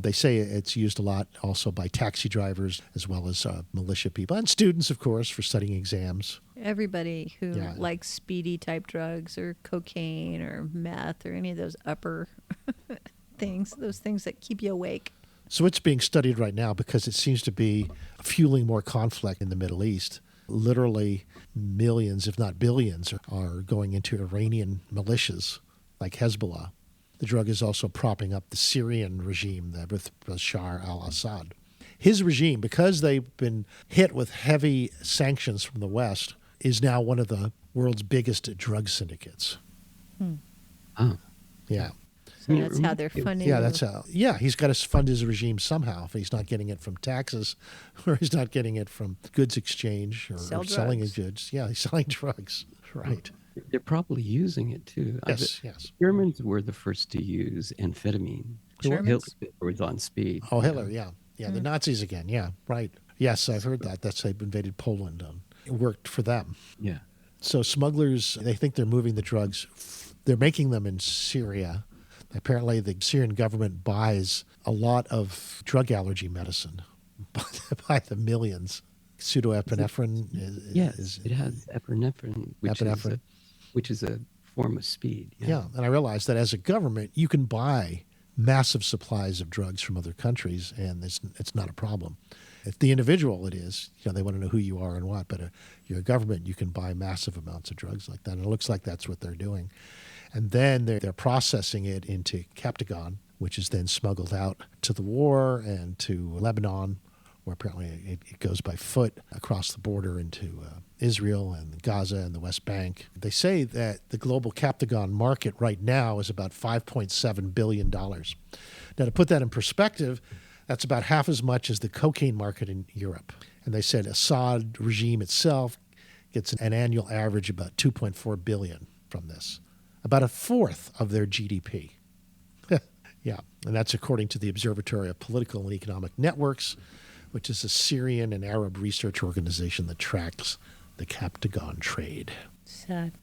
They say it's used a lot also by taxi drivers as well as militia people and students, of course, for studying exams. Everybody who likes speedy type drugs or cocaine or meth or any of those upper things, those things that keep you awake. So it's being studied right now because it seems to be fueling more conflict in the Middle East. Literally millions, if not billions, are going into Iranian militias like Hezbollah. The drug is also propping up the Syrian regime with Bashar al-Assad. His regime, because they've been hit with heavy sanctions from the West, is now one of the world's biggest drug syndicates. Oh. Yeah. So that's how they're funding. Yeah, that's how. Yeah, he's got to fund his regime somehow. If he's not getting it from taxes, or he's not getting it from goods exchange, or selling his goods. Yeah, he's selling drugs. Right. They're probably using it too. Yes. Germans were the first to use amphetamine. Hitler was on speed. Oh, Hitler, yeah. The Nazis again, yeah, right. Yes, I've heard that. That's they've invaded Poland. It worked for them. Yeah. So smugglers, they think they're moving the drugs. They're making them in Syria. Apparently, the Syrian government buys a lot of drug allergy medicine by the millions. Pseudoepinephrine it has epinephrine, which is a form of speed. Yeah, and I realized that as a government, you can buy massive supplies of drugs from other countries, and it's not a problem. If the individual it is, they want to know who you are and what, but you're a government, you can buy massive amounts of drugs like that, and it looks like that's what they're doing. And then they're processing it into Captagon, which is then smuggled out to the war and to Lebanon, where apparently it goes by foot across the border into Israel and Gaza and the West Bank. They say that the global Captagon market right now is about $5.7 billion. Now, to put that in perspective, that's about half as much as the cocaine market in Europe. And they said Assad regime itself gets an annual average about $2.4 billion from this, about a fourth of their GDP. Yeah, and that's according to the Observatory of Political and Economic Networks, which is a Syrian and Arab research organization that tracks the Captagon trade. Sad.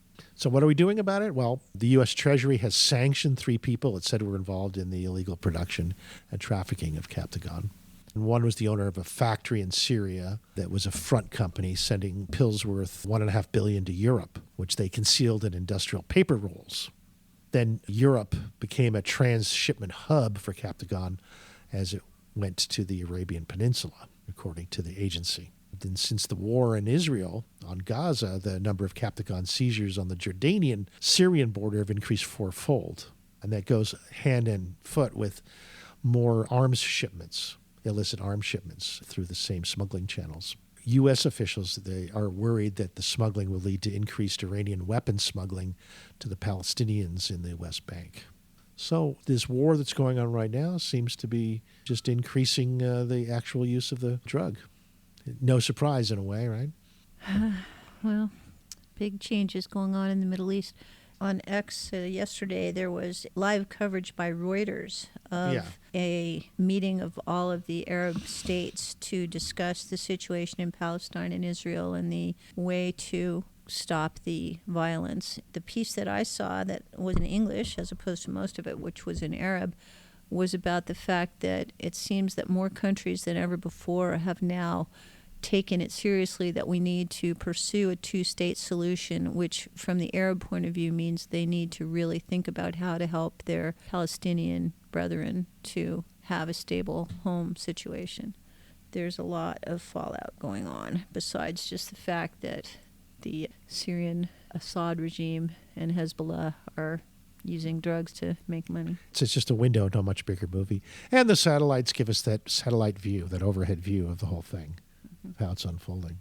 So what are we doing about it? Well, the U.S. Treasury has sanctioned 3 people it said were involved in the illegal production and trafficking of Captagon. And one was the owner of a factory in Syria that was a front company sending pills worth $1.5 billion to Europe, which they concealed in industrial paper rolls. Then Europe became a transshipment hub for Captagon as it went to the Arabian Peninsula, according to the agency. And since the war in Israel on Gaza, the number of Captagon seizures on the Jordanian-Syrian border have increased 4-fold. And that goes hand in foot with more arms shipments, illicit arms shipments through the same smuggling channels. U.S. officials, they are worried that the smuggling will lead to increased Iranian weapons smuggling to the Palestinians in the West Bank. So this war that's going on right now seems to be just increasing the actual use of the drug. No surprise in a way, right? Well, big changes going on in the Middle East. On X yesterday, there was live coverage by Reuters of a meeting of all of the Arab states to discuss the situation in Palestine and Israel and the way to stop the violence. The piece that I saw that was in English, as opposed to most of it, which was in Arab, was about the fact that it seems that more countries than ever before have now taken it seriously that we need to pursue a 2-state solution, which from the Arab point of view means they need to really think about how to help their Palestinian brethren to have a stable home situation. There's a lot of fallout going on besides just the fact that the Syrian Assad regime and Hezbollah are using drugs to make money. It's just a window into a much bigger movie. And the satellites give us that satellite view, that overhead view of the whole thing, how it's unfolding.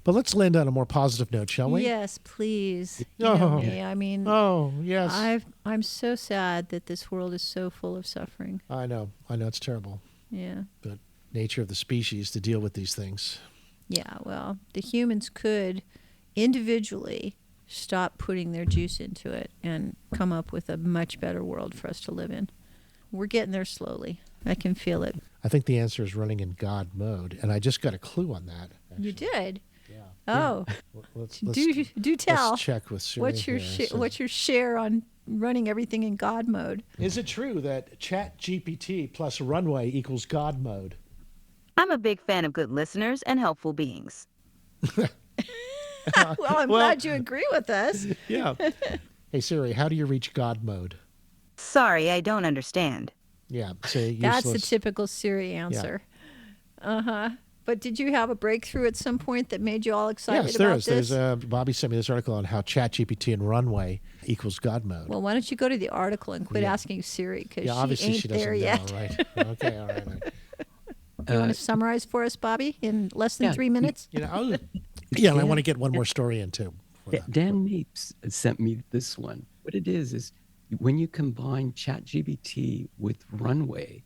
But let's land on a more positive note, shall we? Yes, please. Oh, I mean, yes. I'm so sad that this world is so full of suffering. I know it's terrible. Yeah. But nature of the species to deal with these things. Yeah, well, the humans could individually stop putting their juice into it and come up with a much better world for us to live in. We're getting there slowly. I can feel it. I think the answer is running in God mode, and I just got a clue on that. Actually. You did? Yeah. Oh. Let's do tell. Let's check with Siri. What's your share on running everything in God mode? Is it true that ChatGPT plus Runway equals God mode? I'm a big fan of good listeners and helpful beings. Well, I'm glad you agree with us. Yeah. Hey, Siri, how do you reach God mode? Sorry, I don't understand. Yeah, say useless. That's the typical Siri answer. Yeah. Uh-huh. But did you have a breakthrough at some point that made you all excited about this? Yes, there is. Bobby sent me this article on how ChatGPT and Runway equals God mode. Well, why don't you go to the article and quit asking Siri, because obviously she ain't there yet. Right? Okay, all right. You want to summarize for us, Bobby, in less than 3 minutes? Yeah, I want to get one more story in, too. Dan Mapes sent me this one. What it is when you combine ChatGPT with Runway,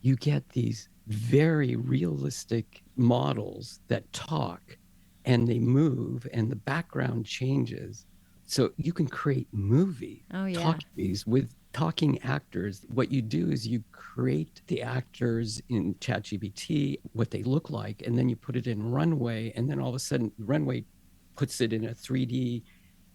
you get these very realistic models that talk and they move and the background changes. So you can create movies with talking actors. What you do is you create the actors in ChatGPT, what they look like, and then you put it in Runway, and then all of a sudden Runway puts it in a 3D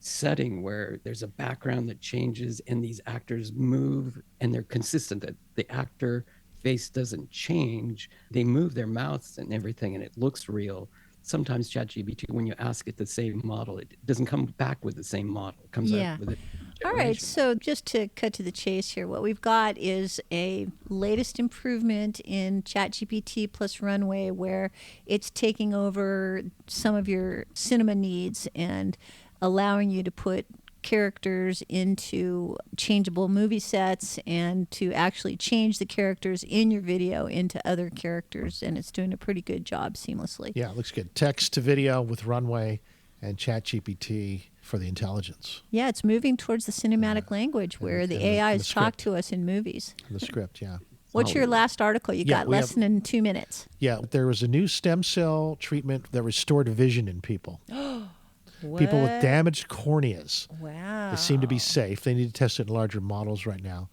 setting where there's a background that changes and these actors move and they're consistent, that the actor face doesn't change. They move their mouths and everything and it looks real. Sometimes ChatGPT, when you ask it the same model, it doesn't come back with the same model. It comes out with it. All right, so just to cut to the chase here, what we've got is a latest improvement in ChatGPT plus Runway where it's taking over some of your cinema needs and allowing you to put characters into changeable movie sets and to actually change the characters in your video into other characters, and it's doing a pretty good job seamlessly. Yeah, it looks good. Text to video with Runway and ChatGPT for the intelligence. Yeah, it's moving towards the cinematic language where the AIs talk to us in movies. The script, yeah. What's your last article? You got less than 2 minutes. Yeah, there was a new stem cell treatment that restored vision in people. People with damaged corneas. Wow. They seem to be safe. They need to test it in larger models right now.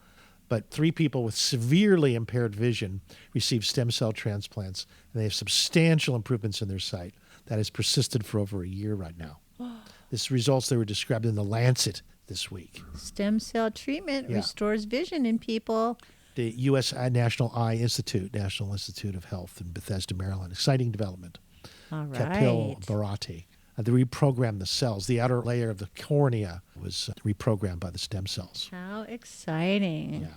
But 3 people with severely impaired vision received stem cell transplants, and they have substantial improvements in their sight. That has persisted for over a year right now. This results that were described in the Lancet this week. Stem cell treatment Yeah. restores vision in people. The U.S. National Eye Institute, National Institute of Health in Bethesda, Maryland. Exciting development. All right. Kapil Bharati. They reprogrammed the cells. The outer layer of the cornea was reprogrammed by the stem cells. How exciting. Yeah.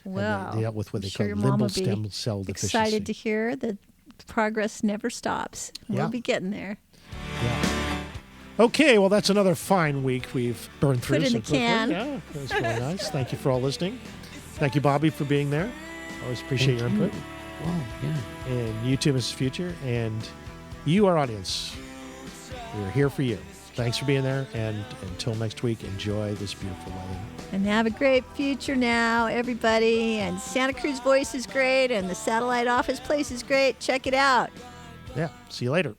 Well, And they dealt with what I'm they sure call your mom will limbal be stem cell deficiency. excited to hear that progress never stops. Yeah. We'll be getting there. Okay, well, that's another fine week we've burned through. Put in so the can. quickly. Yeah, that's really nice. Thank you for all listening. Thank you, Bobby, for being there. Always appreciate your input. Wow, yeah. And you too, Mrs. Future. And you, our audience, we're here for you. Thanks for being there. And until next week, enjoy this beautiful weather. And have a great future now, everybody. And Santa Cruz Voice is great, and the satellite office place is great. Check it out. Yeah, see you later.